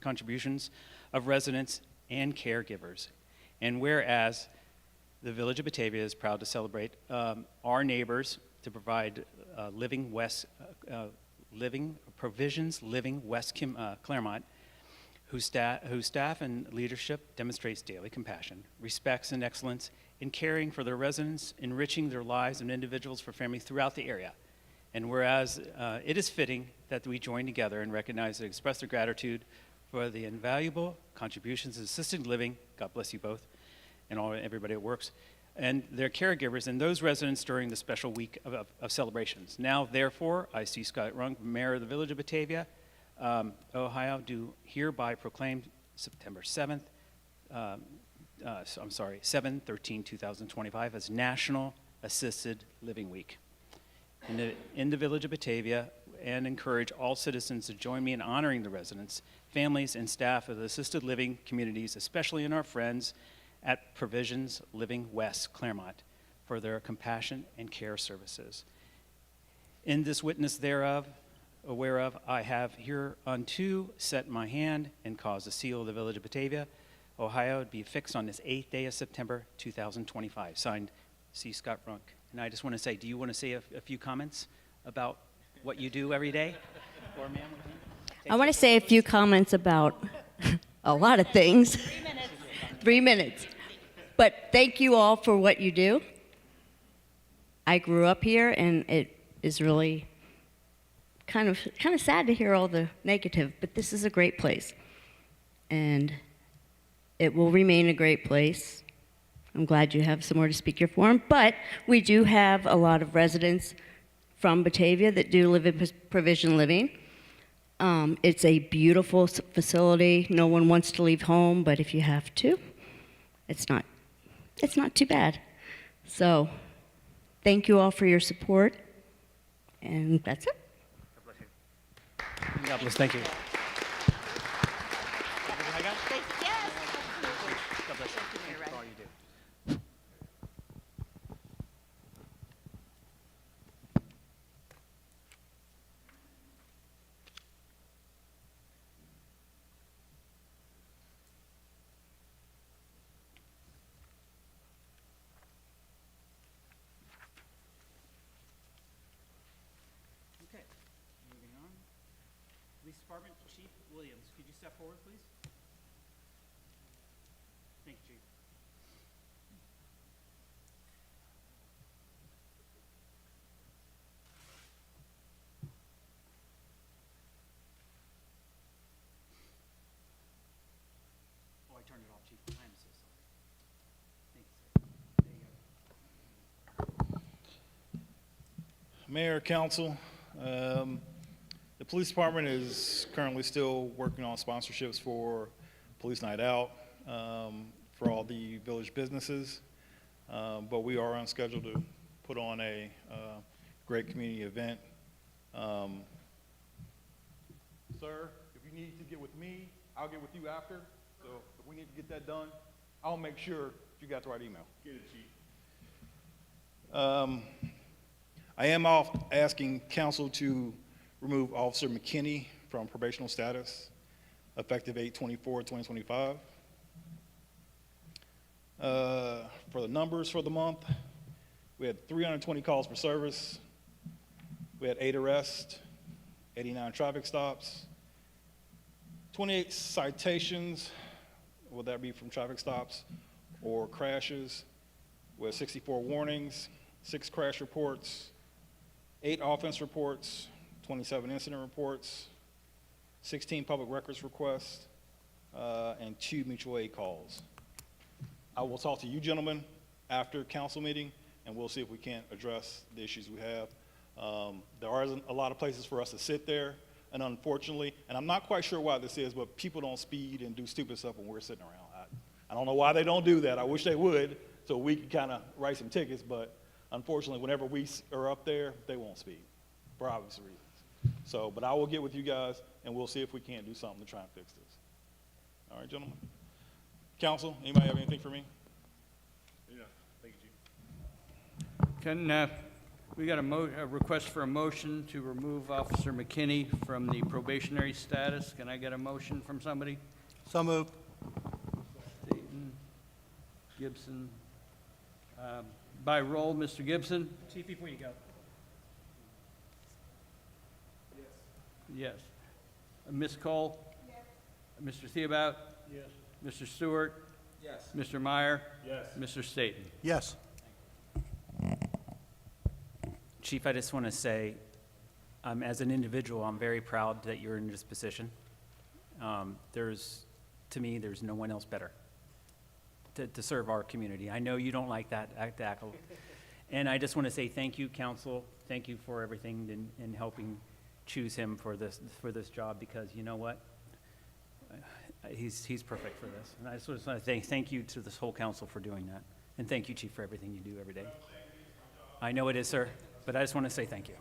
contributions of residents and caregivers. And whereas the Village of Batavia is proud to celebrate our neighbors to provide Living West Claremont, whose staff and leadership demonstrates daily compassion, respects, and excellence in caring for their residents, enriching their lives and individuals for families throughout the area. And whereas it is fitting that we join together and recognize and express their gratitude for the invaluable contributions of assisted living, God bless you both, and everybody that works, and their caregivers and those residents during the special week of celebrations. Now, therefore, I, C. Scott Runk, Mayor of the Village of Batavia, Ohio, do hereby proclaim September 7th, 7/13/2025 as National Assisted Living Week in the Village of Batavia, and encourage all citizens to join me in honoring the residents, families, and staff of the assisted living communities, especially in our friends at Provisions Living West Claremont, for their compassion and care services. In this witness thereof, whereof I have hereunto set my hand and caused the seal of the Village of Batavia, Ohio, to be fixed on this 8th day of September 2025. Signed, C. Scott Runk. And I just want to say, do you want to say a few comments about what you do every day? Or ma'am? I want to say a few comments about a lot of things. 3 minutes. 3 minutes. But thank you all for what you do. I grew up here, and it is really kind of sad to hear all the negative, but this is a great place. And it will remain a great place. I'm glad you have somewhere to speak your forum, but we do have a lot of residents from Batavia that do live in Provision Living. It's a beautiful facility. No one wants to leave home, but if you have to, it's not too bad. So thank you all for your support, and that's it. God bless. Thank you. Okay, moving on. Police Department Chief Williams, could you step forward, please? Thank you, Chief. Oh, I turned it off, Chief. I'm so sorry. Thank you, sir. There you go. Mayor, council, the police department is currently still working on sponsorships for Police Night Out for all the village businesses, but we are on schedule to put on a great community event. Sir, if you need to get with me, I'll get with you after. So if we need to get that done, I'll make sure you got the right email. Get it, Chief. I am asking council to remove Officer McKinney from probational status, effective 8/24/2025. For the numbers for the month, we had 320 calls for service. We had 8 arrests, 89 traffic stops, 28 citations, will that be from traffic stops or crashes, with 64 warnings, 6 crash reports, 8 offense reports, 27 incident reports, 16 public records requests, and 2 mutual aid calls. I will talk to you gentlemen after council meeting, and we'll see if we can't address the issues we have. There aren't a lot of places for us to sit there, and unfortunately, and I'm not quite sure why this is, but people don't speed and do stupid stuff when we're sitting around. I don't know why they don't do that. I wish they would, so we could kind of write some tickets, but unfortunately, whenever we are up there, they won't speed, for obvious reasons. So, but I will get with you guys, and we'll see if we can't do something to try and fix this. All right, gentlemen? Council, anybody have anything for me? Yeah, thank you, Chief. We got a request for a motion to remove Officer McKinney from the probationary status. Can I get a motion from somebody? So moved. Dayton, Gibson. By roll, Mr. Gibson? Chief, before you go. Yes. Ms. Cole? Yes. Mr. Theobout? Yes. Mr. Stewart? Yes. Mr. Meyer? Yes. Mr. Staton? Yes. Chief, I just want to say, as an individual, I'm very proud that you're in this position. To me, there's no one else better to serve our community. I know you don't like that accolade. And I just want to say thank you, council. Thank you for everything in helping choose him for this job, because you know what? He's perfect for this. And I just want to say thank you to this whole council for doing that. And thank you, Chief, for everything you do every day. I know it is, sir, but I just want to say thank you.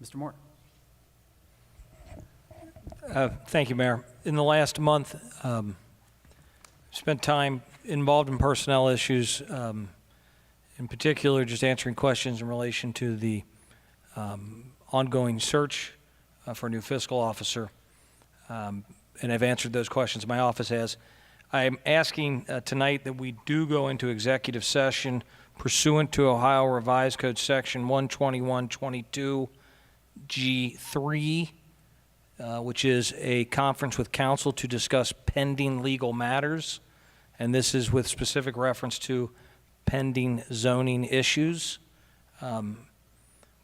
Mr. Moore. Thank you, Mayor. In the last month, spent time involved in personnel issues, in particular just answering questions in relation to the ongoing search for a new fiscal officer. And I've answered those questions. My office has. I'm asking tonight that we do go into executive session pursuant to Ohio Revised Code Section 121.22G3, which is a conference with counsel to discuss pending legal matters. And this is with specific reference to pending zoning issues.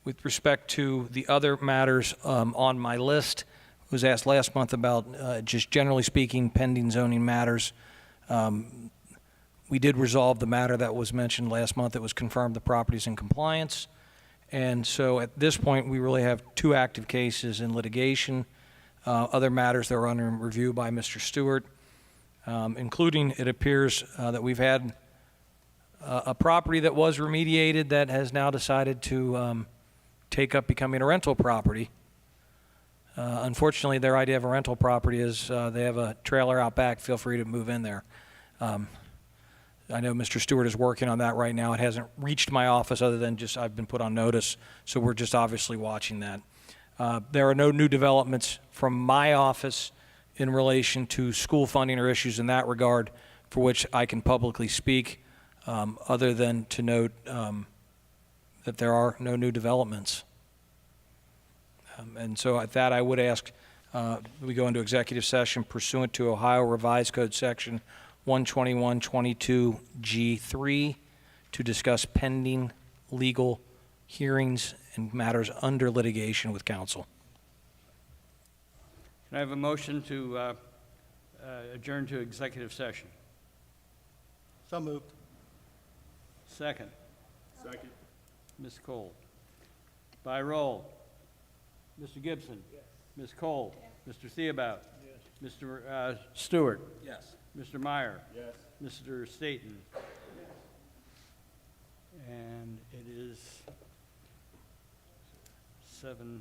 With respect to the other matters on my list, was asked last month about just generally speaking pending zoning matters. We did resolve the matter that was mentioned last month. It was confirmed the property's in compliance. And so at this point, we really have 2 active cases in litigation, other matters that are under review by Mr. Stewart, including it appears that we've had a property that was remediated that has now decided to take up becoming a rental property. Unfortunately, their idea of a rental property is they have a trailer out back, feel free to move in there. I know Mr. Stewart is working on that right now. It hasn't reached my office other than just I've been put on notice, so we're just obviously watching that. There are no new developments from my office in relation to school funding or issues in that regard for which I can publicly speak, other than to note that there are no new developments. And so at that, I would ask we go into executive session pursuant to Ohio Revised Code Section 121.22G3 to discuss pending legal hearings and matters under litigation with counsel. Can I have a motion to adjourn to executive session? So moved. Second. Second. Ms. Cole. By roll. Mr. Gibson. Yes. Ms. Cole. Yes. Mr. Theobout. Yes. Mr. Stewart. Yes. Mr. Meyer. Yes. Mr. Staton. And it is 7:50.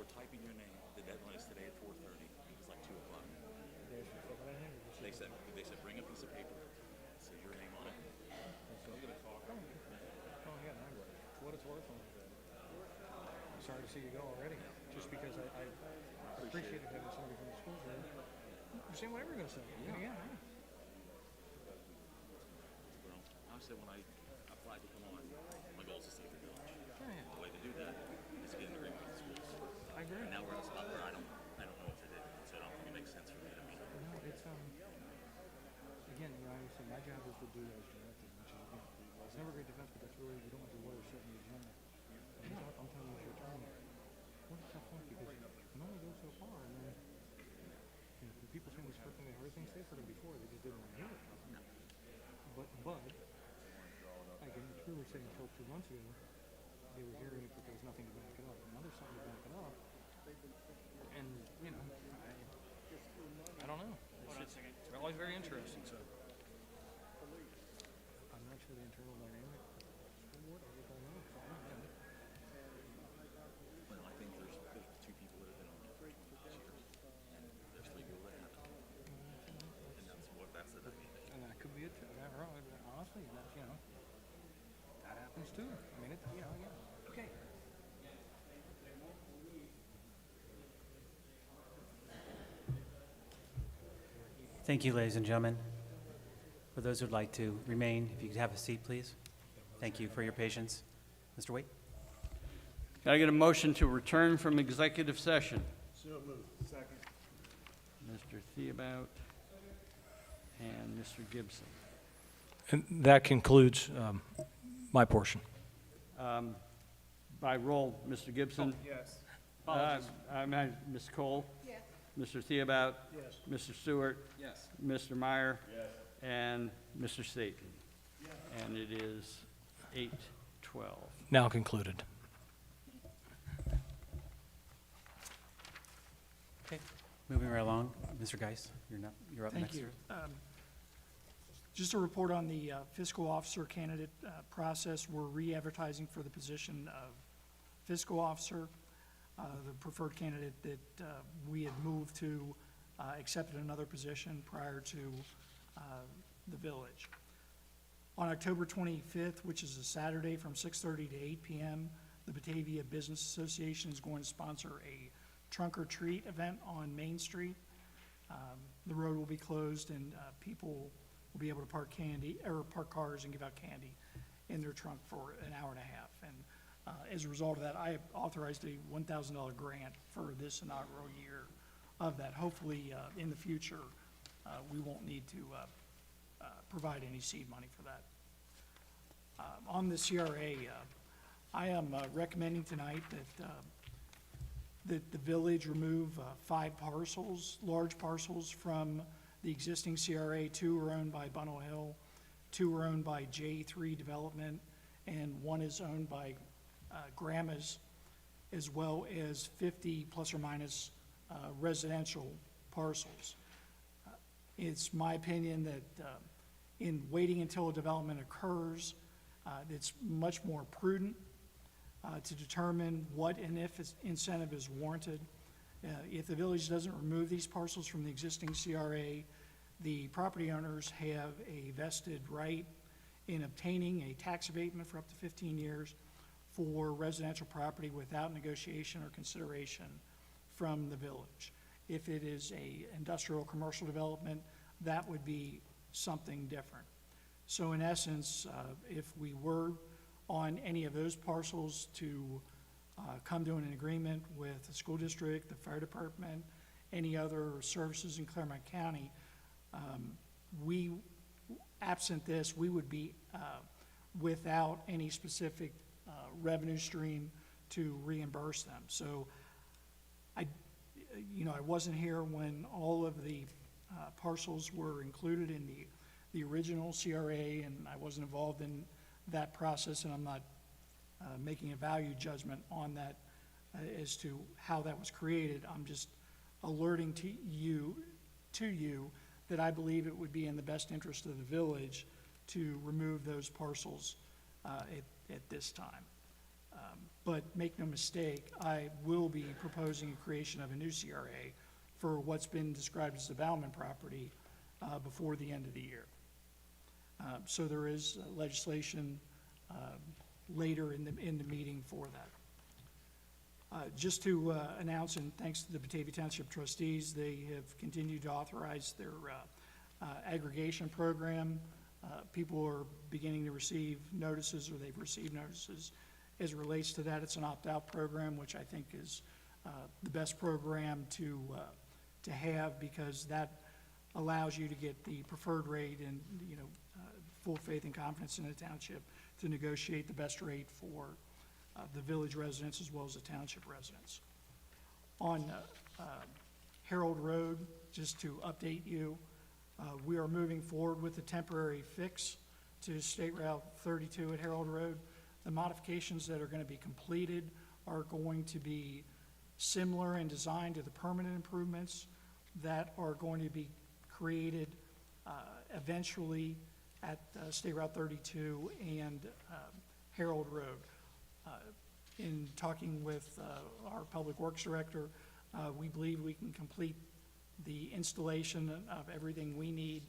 We're typing your name. The deadline is today at 4:30. It was like 2 o'clock. They said bring a piece of paper. Say your name on it. So I'm gonna talk. Oh, yeah, I would. For what it's worth, I'm sorry to see you go already, just because I appreciated having somebody from the school there. You're saying whatever you're gonna say. Yeah. Well, I said when I applied to come on, my goal is to save the village. Yeah. The way to do that is get an agreement with the schools. I agree. And now we're at a spot where I don't know what to do. So I don't think it makes sense for me to meet. No, it's, again, I always say my job is to do as directed, which is, it's never great defense, but that's really, you don't want the lawyer setting the agenda. I'm telling you as your attorney, what a tough one, because you can only go so far, and then, the people saying these perfectly hard things, they've heard them before, they just didn't want to hear it. But, I can truly say until 2 months ago, they were hearing it, but there was nothing to back it up. Now there's something to back it up, and, I don't know. It's always very interesting, so. I'm not sure the internal dynamic of the school board, I don't know. So I don't know. Well, I think there's 2 people that have been on it for 20 years, and there's 3 people that haven't. And that's the dynamic. And that could be it, that wrong, honestly, that's, that happens too. I mean, yeah. Okay. Thank you, ladies and gentlemen. For those who'd like to remain, if you could have a seat, please. Thank you for your patience. Mr. Waite? Can I get a motion to return from executive session? So moved. Second. Mr. Theobout and Mr. Gibson. And that concludes my portion. By roll, Mr. Gibson? Yes. Ms. Cole? Yes. Mr. Theobout? Yes. Mr. Stewart? Yes. Mr. Meyer? Yes. And Mr. Staten? Yes. And it is 8:12. Now concluded. Okay, moving right along. Mr. Geis, you're up next. Thank you. Just a report on the fiscal officer candidate process. We're re-advertising for the position of fiscal officer. The preferred candidate that we had moved to accepted another position prior to the village. On October 25th, which is a Saturday from 6:30 to 8 p.m., the Batavia Business Association is going to sponsor a trunk or treat event on Main Street. The road will be closed and people will be able to park cars and give out candy in their trunk for an hour and a half. And as a result of that, I have authorized a $1,000 grant for this inaugural year of that. Hopefully, in the future, we won't need to provide any seed money for that. On the CRA, I am recommending tonight that the village remove 5 parcels, large parcels, from the existing CRA. 2 are owned by Bunnell Hill, 2 are owned by J3 Development, and 1 is owned by Grandma's, as well as 50 plus or minus residential parcels. It's my opinion that in waiting until a development occurs, it's much more prudent to determine what and if incentive is warranted. If the village doesn't remove these parcels from the existing CRA, the property owners have a vested right in obtaining a tax abatement for up to 15 years for residential property without negotiation or consideration from the village. If it is a industrial commercial development, that would be something different. So in essence, if we were on any of those parcels to come to an agreement with the school district, the fire department, any other services in Claremont County, absent this, we would be without any specific revenue stream to reimburse them. So I wasn't here when all of the parcels were included in the original CRA, and I wasn't involved in that process, and I'm not making a value judgment on that as to how that was created. I'm just alerting to you that I believe it would be in the best interest of the village to remove those parcels at this time. But make no mistake, I will be proposing a creation of a new CRA for what's been described as development property before the end of the year. So there is legislation later in the meeting for that. Just to announce, and thanks to the Batavia Township trustees, they have continued to authorize their aggregation program. People are beginning to receive notices, or they've received notices as it relates to that. It's an opt-out program, which I think is the best program to have, because that allows you to get the preferred rate and, full faith and confidence in the township to negotiate the best rate for the village residents as well as the township residents. On Harold Road, just to update you, we are moving forward with a temporary fix to State Route 32 at Harold Road. The modifications that are going to be completed are going to be similar in design to the permanent improvements that are going to be created eventually at State Route 32 and Harold Road. In talking with our Public Works Director, we believe we can complete the installation of everything we need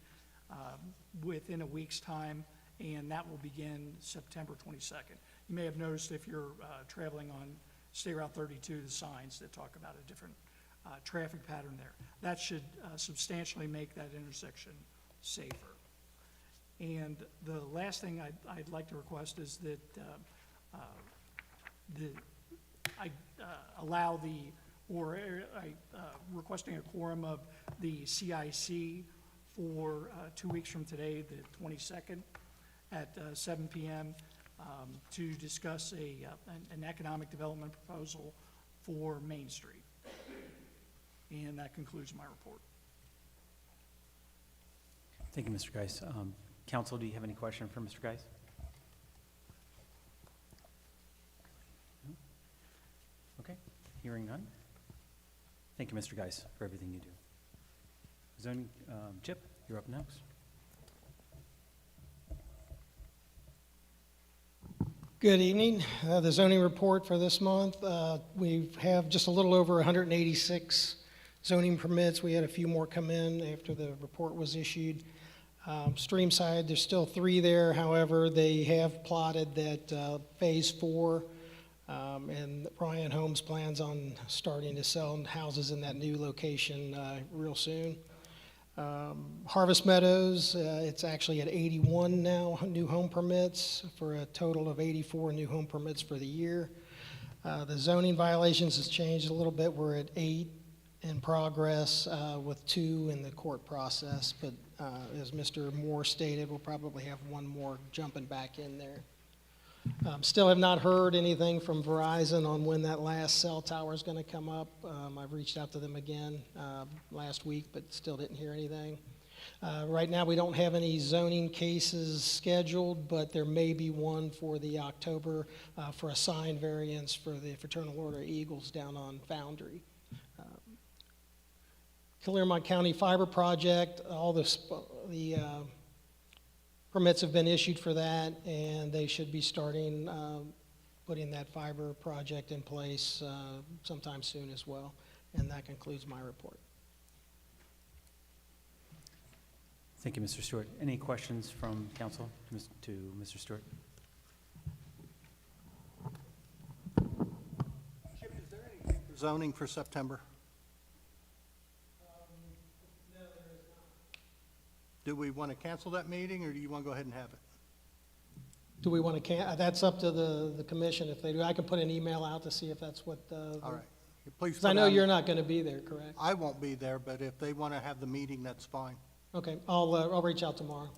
within a week's time, and that will begin September 22nd. You may have noticed, if you're traveling on State Route 32, the signs that talk about a different traffic pattern there. That should substantially make that intersection safer. And the last thing I'd like to request is that requesting a quorum of the CIC for 2 weeks from today, the 22nd, at 7 p.m. To discuss an economic development proposal for Main Street. And that concludes my report. Thank you, Mr. Geis. Council, do you have any question for Mr. Geis? No? Okay, hearing none. Thank you, Mr. Geis, for everything you do. Zoning, Chip, you're up next. Good evening. The zoning report for this month, we have just a little over 186 zoning permits. We had a few more come in after the report was issued. Streamside, there's still 3 there. However, they have plotted that phase 4, and Ryan Holmes plans on starting to sell houses in that new location real soon. Harvest Meadows, it's actually at 81 now new home permits for a total of 84 new home permits for the year. The zoning violations has changed a little bit. We're at 8 in progress with 2 in the court process, but as Mr. Moore stated, we'll probably have 1 more jumping back in there. Still have not heard anything from Verizon on when that last cell tower is going to come up. I've reached out to them again last week, but still didn't hear anything. Right now, we don't have any zoning cases scheduled, but there may be one for the October for a sign variance for the Fraternal Order of Eagles down on Foundry. Claremont County Fiber Project, all the permits have been issued for that, and they should be starting putting that fiber project in place sometime soon as well. And that concludes my report. Thank you, Mr. Stewart. Any questions from council to Mr. Stewart? Chip, is there any zoning for September? No, there is not. Do we want to cancel that meeting, or do you want to go ahead and have it? Do we want to that's up to the commission if they do. I can put an email out to see if that's what All right. Please. 'cause I know you're not going to be there, correct? I won't be there, but if they want to have the meeting, that's fine. Okay, I'll reach out tomorrow.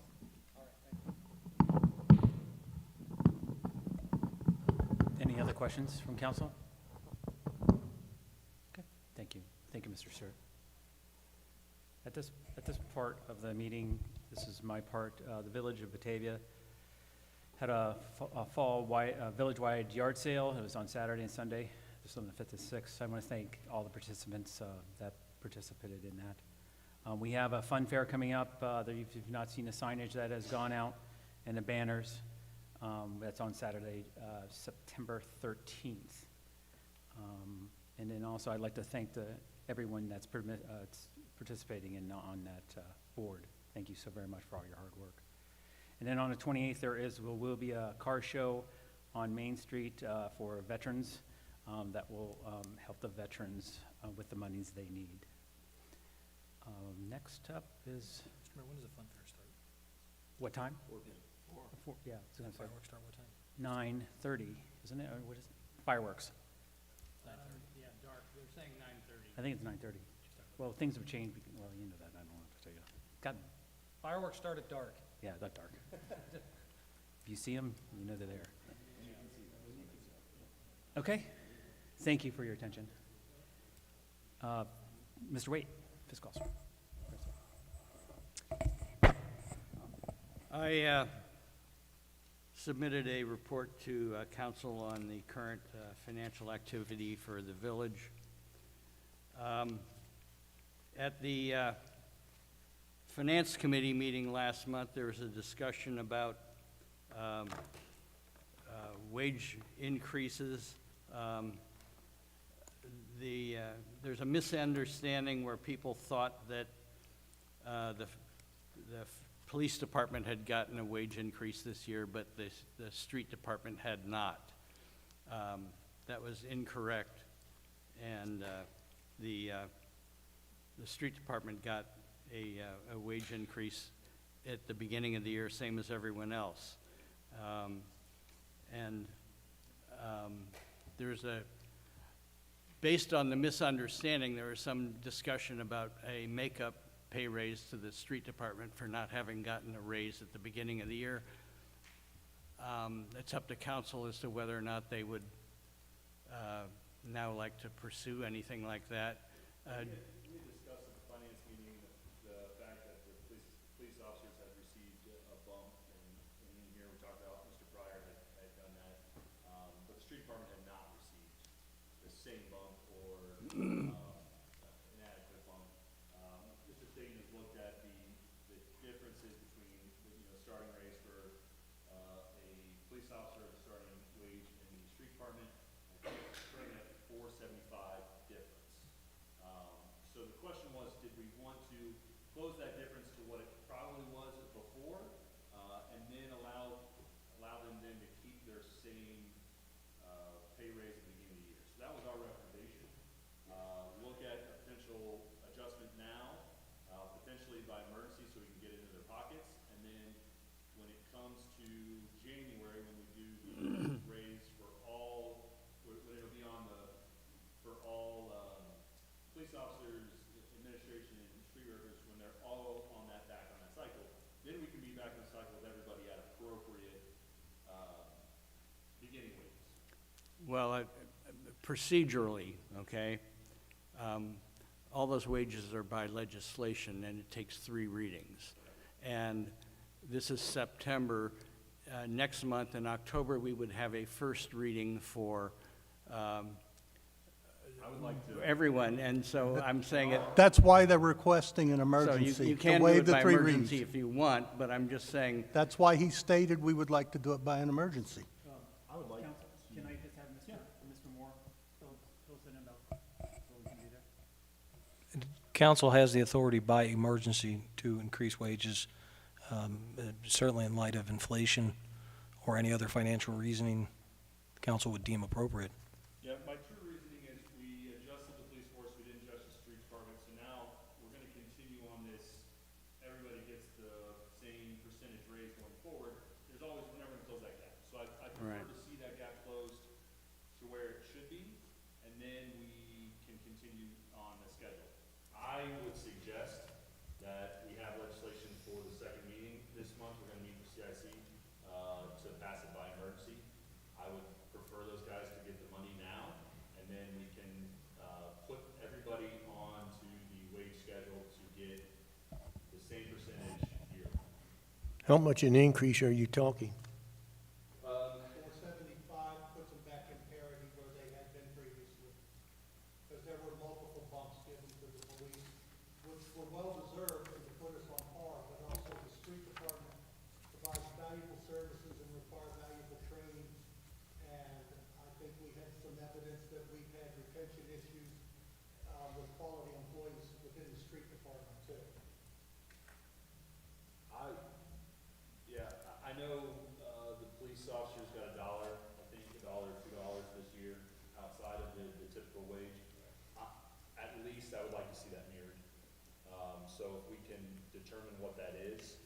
Any other questions from council? Okay, thank you. Thank you, Mr. Stewart. At this part of the meeting, this is my part, the Village of Batavia had a fall village-wide yard sale. It was on Saturday and Sunday, just on the 5th and 6th. I want to thank all the participants that participated in that. We have a fun fair coming up. If you've not seen the signage that has gone out and the banners, That's on Saturday, September 13th. And then also, I'd like to thank everyone that's participating on that board. Thank you so very much for all your hard work. And then on the 28th, will be a car show on Main Street for veterans that will help the veterans with the monies they need. Next up is, Mr. Mayor, when does the fun fair start? what time? 4. Yeah, it's gonna start. Fireworks start what time? 9:30, isn't it? Or what is it? Fireworks. Yeah, dark. They're saying 9:30. I think it's 9:30. Well, things have changed. Well, you know that. I don't have to tell you. God, Fireworks start at dark. yeah, that dark. If you see them, you know they're there. Okay. Thank you for your attention. Mr. Waite, fiscal officer. I submitted a report to council on the current financial activity for the village. At the Finance Committee meeting last month, there was a discussion about wage increases. There's a misunderstanding where people thought that the police department had gotten a wage increase this year, but the street department had not. That was incorrect, and the street department got a wage increase at the beginning of the year, same as everyone else. Based on the misunderstanding, there was some discussion about a makeup pay raise to the street department for not having gotten a raise at the beginning of the year. It's up to council as to whether or not they would now like to pursue anything like that. We discussed at the finance meeting the fact that the police officers had received a bump, and in here we talked about Mr. Pryor had done that, but the street department had not received the same bump or inadequate bump. Mr. Staten has looked at the differences between the starting raise for a police officer, the starting wage in the street department, and currently at $4.75 difference. So the question was, did we want to close that difference to what it probably was before, and then allow them then to keep their same pay raise at the beginning of the year? So that was our recommendation. Look at a potential adjustment now, potentially by emergency, so we can get it into their pockets, and then when it comes to January, when we do the raise for all, when it'll be on for all police officers, administration, and street workers, when they're all on that cycle, then we can be back in the cycle with everybody at appropriate beginning wages. Well, procedurally, okay, all those wages are by legislation, and it takes 3 readings. And this is September. Next month, in October, we would have a first reading for I would like to. everyone, and so I'm saying it. That's why they're requesting an So emergency, you to can do waive it the by 3 emergency readings. if you want, but I'm just saying, That's why he stated we would like to do it by an emergency. I would like. Council, can I just have Mr. Moore fill us in about what we can do there? Council has the authority by emergency to increase wages, certainly in light of inflation or any other financial reasoning the council would deem appropriate. Yeah, my true reasoning is we adjusted the police force, we didn't adjust the street department, so now we're gonna continue on this, everybody gets the same percentage raise going forward. We're never gonna close that gap. So I prefer Right. to see that gap closed to where it should be, and then we can continue on the schedule. I would suggest that we have legislation for the second meeting this month. We're gonna meet with CIC, to pass it by emergency. I would prefer those guys to get the money now, and then we can, put everybody onto the wage schedule to get the same percentage yearly. How much an increase are you talking? 475 puts them back in parity where they had been previously. Because there were multiple bumps given to the police, which were well-deserved and to put us on par, but also the street department provides valuable services and require valuable think we had some evidence that we've had retention issues with quality employees within the street department too. I know, the police officers got $1, I think $1 or $2 this year, outside of the typical wage. At least I would like to see that mirrored. So if we can determine what that is,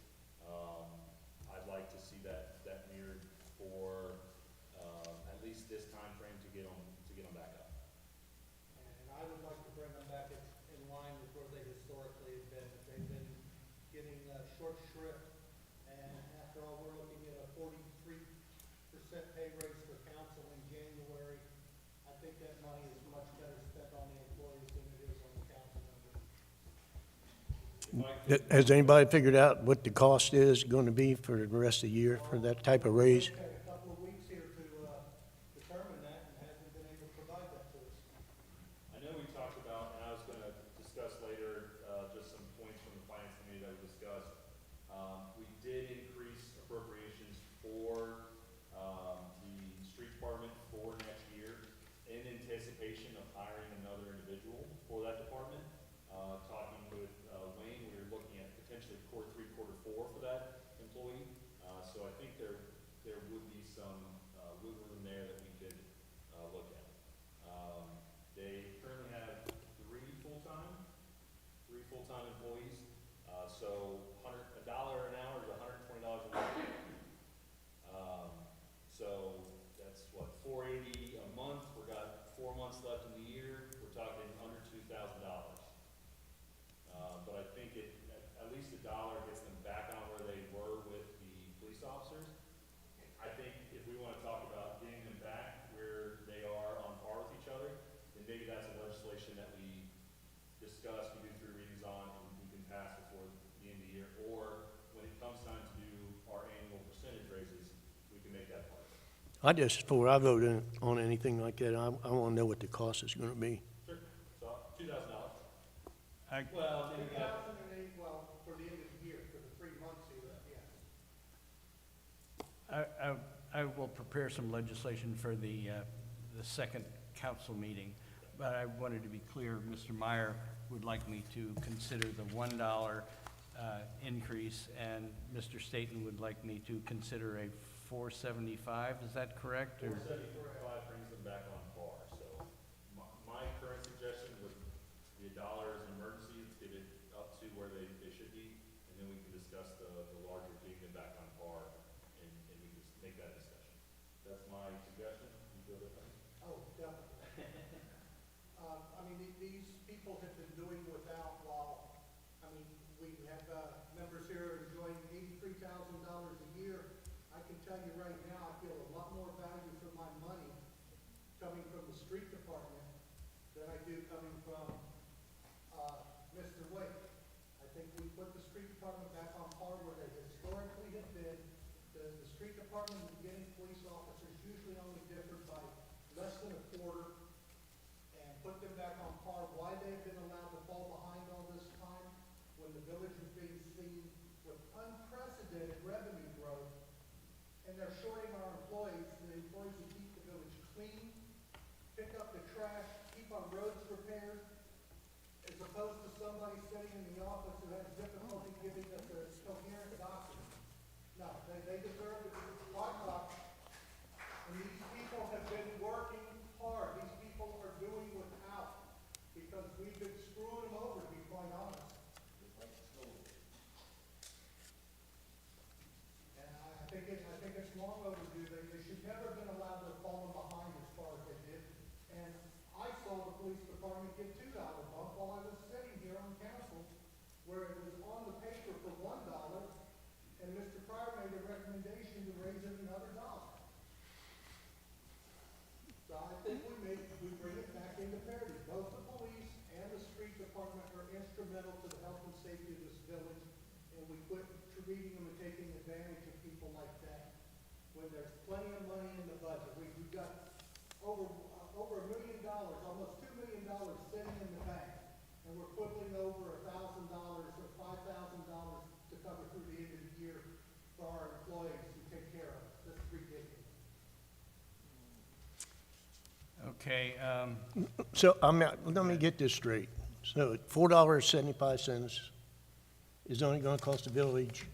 I'd like to see that mirrored for, at least this time frame to get them back up. And I would like to bring them back in line with where they historically have been. They've been getting short shrift, and after all, we're looking at a 43% pay raise for council in January. I think that money is much better spent on the employees than it is on the council members. Has anybody figured out what the cost is going to be for the rest of the year for that type of raise? We've had a couple of weeks here to determine that and hasn't been able to provide that to us. I know we talked about, and I was gonna discuss later, just some points from the finance committee that we discussed. We did increase appropriations for, the street department for next year in anticipation of hiring another individual for that department. Talking with, Wayne, we were looking at potentially quarter 3, quarter 4 for that employee. So I think there would be some, wiggle room there that we could, look at. They currently have three full-time employees, so $100 an hour is $120 a week. So that's what, $480 a month, we got 4 months left in the year, we're talking under $2,000. But I think at least $1 gets them back on where they were with the police officers. I think if we wanna talk about getting them back where they are on par with each other, then maybe that's a legislation that we discuss, we do 3 readings on, and we can pass before the end of the year. Or when it comes time to do our annual percentage raises, we can make that part of it. Before I vote on anything like that, I want to know what the cost is going to be. Sure. So $2,000. I- Well, then we got, 2008, well, for the end of the year, for the 3 months here, yes. I will prepare some legislation for the second council meeting, but I wanted to be clear, Mr. Meyer would like me to consider the $1 increase, and Mr. Staton would like me to consider a $4.75, is that correct? Or- 475 brings them back on par. So my current suggestion would be $1 as an emergency, let's get it up to where they should be, and then we can discuss the larger, getting them back on par, and we can just make that discussion. That's my suggestion. You feel different? Oh, definitely. I mean, these people have been doing without while, I mean, we have members here enjoying $83,000 a year. I can tell you right now, I feel a lot more value for my money coming from the street department than I do coming from Mr. Wade. I think we put the street department back on par where they historically have been. The street department and getting police officers usually only differ by less than a quarter, and put them back on par. Why they've been allowed to fall behind all this time when the village is being seen with unprecedented revenue growth, and they're shorting our employees, the employees who keep the village clean, pick up the trash, keep our roads repaired, as opposed to somebody sitting in the office who has difficulty giving us a coherent document. No, they deserve to be locked up, and these people have been working hard. These people are doing without, because we've been screwing them over, to be quite honest. And I think it's long overdue. They should never have been allowed to fall behind as far as they did. And I saw the police department get $2 bump while I was sitting here on council, where it was on the paper for $1, and Mr. Pryor made a recommendation to raise it another $1. So I think we bring it back into parity. Both the police and the street department are instrumental to the health and safety of this village, and we quit treating them and taking advantage of people like that when there's plenty of money in the budget. We've got over $1 million, almost $2 million sitting in the bank, and we're quibbling over $1,000 or $5,000 to cover through the end of the year for our employees to take care of us. That's ridiculous. Okay, So let me get this straight. So $4.75 is only going to cost the village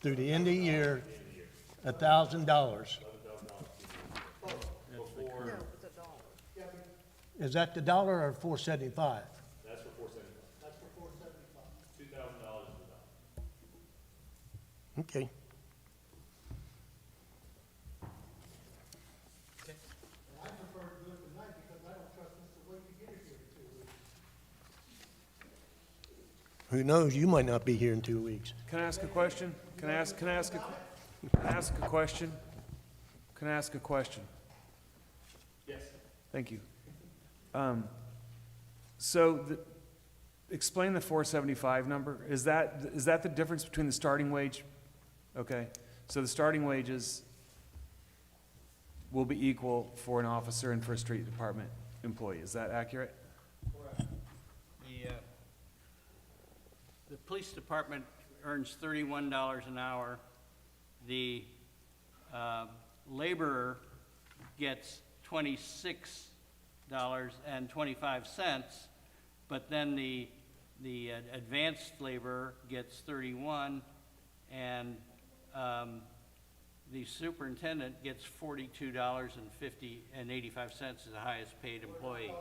through the end of the year, $1,000. Is that the dollar or 475? That's for 475. That's for 475. $2,000 is the dollar. Okay. I prefer to do it tonight because I don't trust Mr. Wade to get it here in 2 weeks. Who knows? You might not be here in 2 weeks. Can I ask a question? Can I ask a question? Can I ask a question? Yes. Thank you. Explain the 475 number. Is that the difference between the starting wage? Okay. So the starting wages will be equal for an officer and for a street department employee. Is that accurate? The police department earns $31 an hour. The laborer gets $26.25, but then the advanced laborer gets 31, and the superintendent gets $42.85 as the highest paid employee.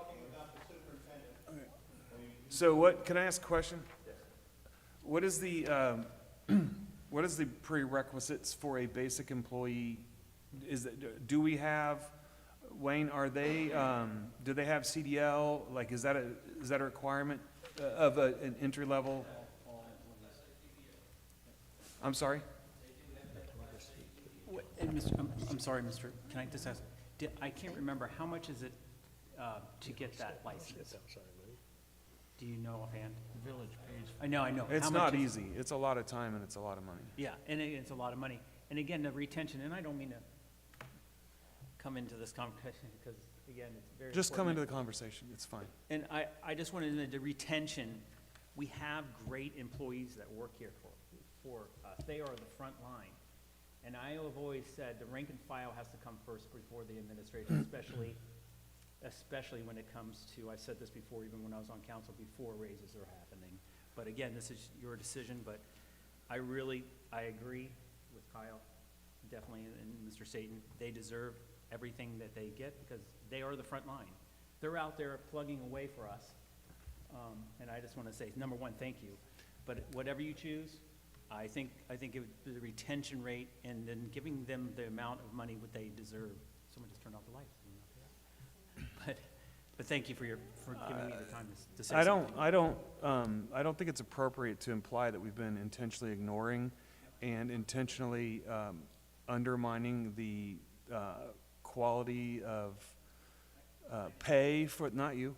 So can I ask a question? What is the prerequisites for a basic employee? Do we have, Wayne, do they have CDL? Like, is that a requirement of an entry level? I'm sorry? I'm sorry, Mr., can I just ask, I can't remember, how much is it to get that license? Do you know offhand? The village pays. I know. It's How much not is- easy. It's a lot of time and it's a lot of money. Yeah, and it's a lot of money. And again, the retention, and I don't mean to come into this conversation because, again, it's very Just come into important. the conversation. It's fine. And I just wanted to know the retention, we have great employees that work here for us. They are the front line. And I have always said the rank and file has to come first before the administration, especially when it comes to, I said this before, even when I was on council, before raises are happening. But again, this is your decision, but I agree with Kyle, definitely, and Mr. Satan. They deserve everything that they get because they are the front line. They're out there plugging away for us. And I just want to say, number one, thank you. But whatever you choose, I think the retention rate and then giving them the amount of money what they deserve. Someone just turned off the lights. But thank you for giving me the time to say something. I don't think it's appropriate to imply that we've been intentionally ignoring and intentionally undermining the quality of pay for, not you,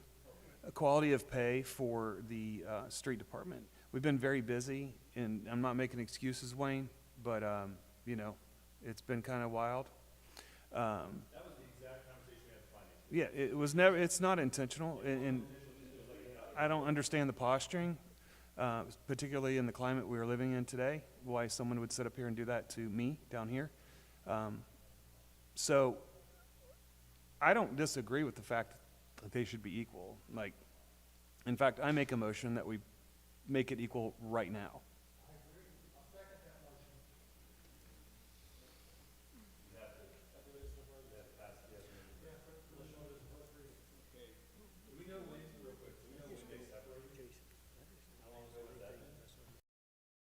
quality of pay for the street department. We've been very busy, and I'm not making excuses, Wayne, but it's been kind of wild. That was the exact conversation we had at finance. Yeah, it was never. It's not intentional, and I don't understand the posturing, particularly in the climate we are living in today. Why someone would sit up here and do that to me down here? So, I don't disagree with the fact that they should be equal. Like, in fact, I make a motion that we make it equal right now.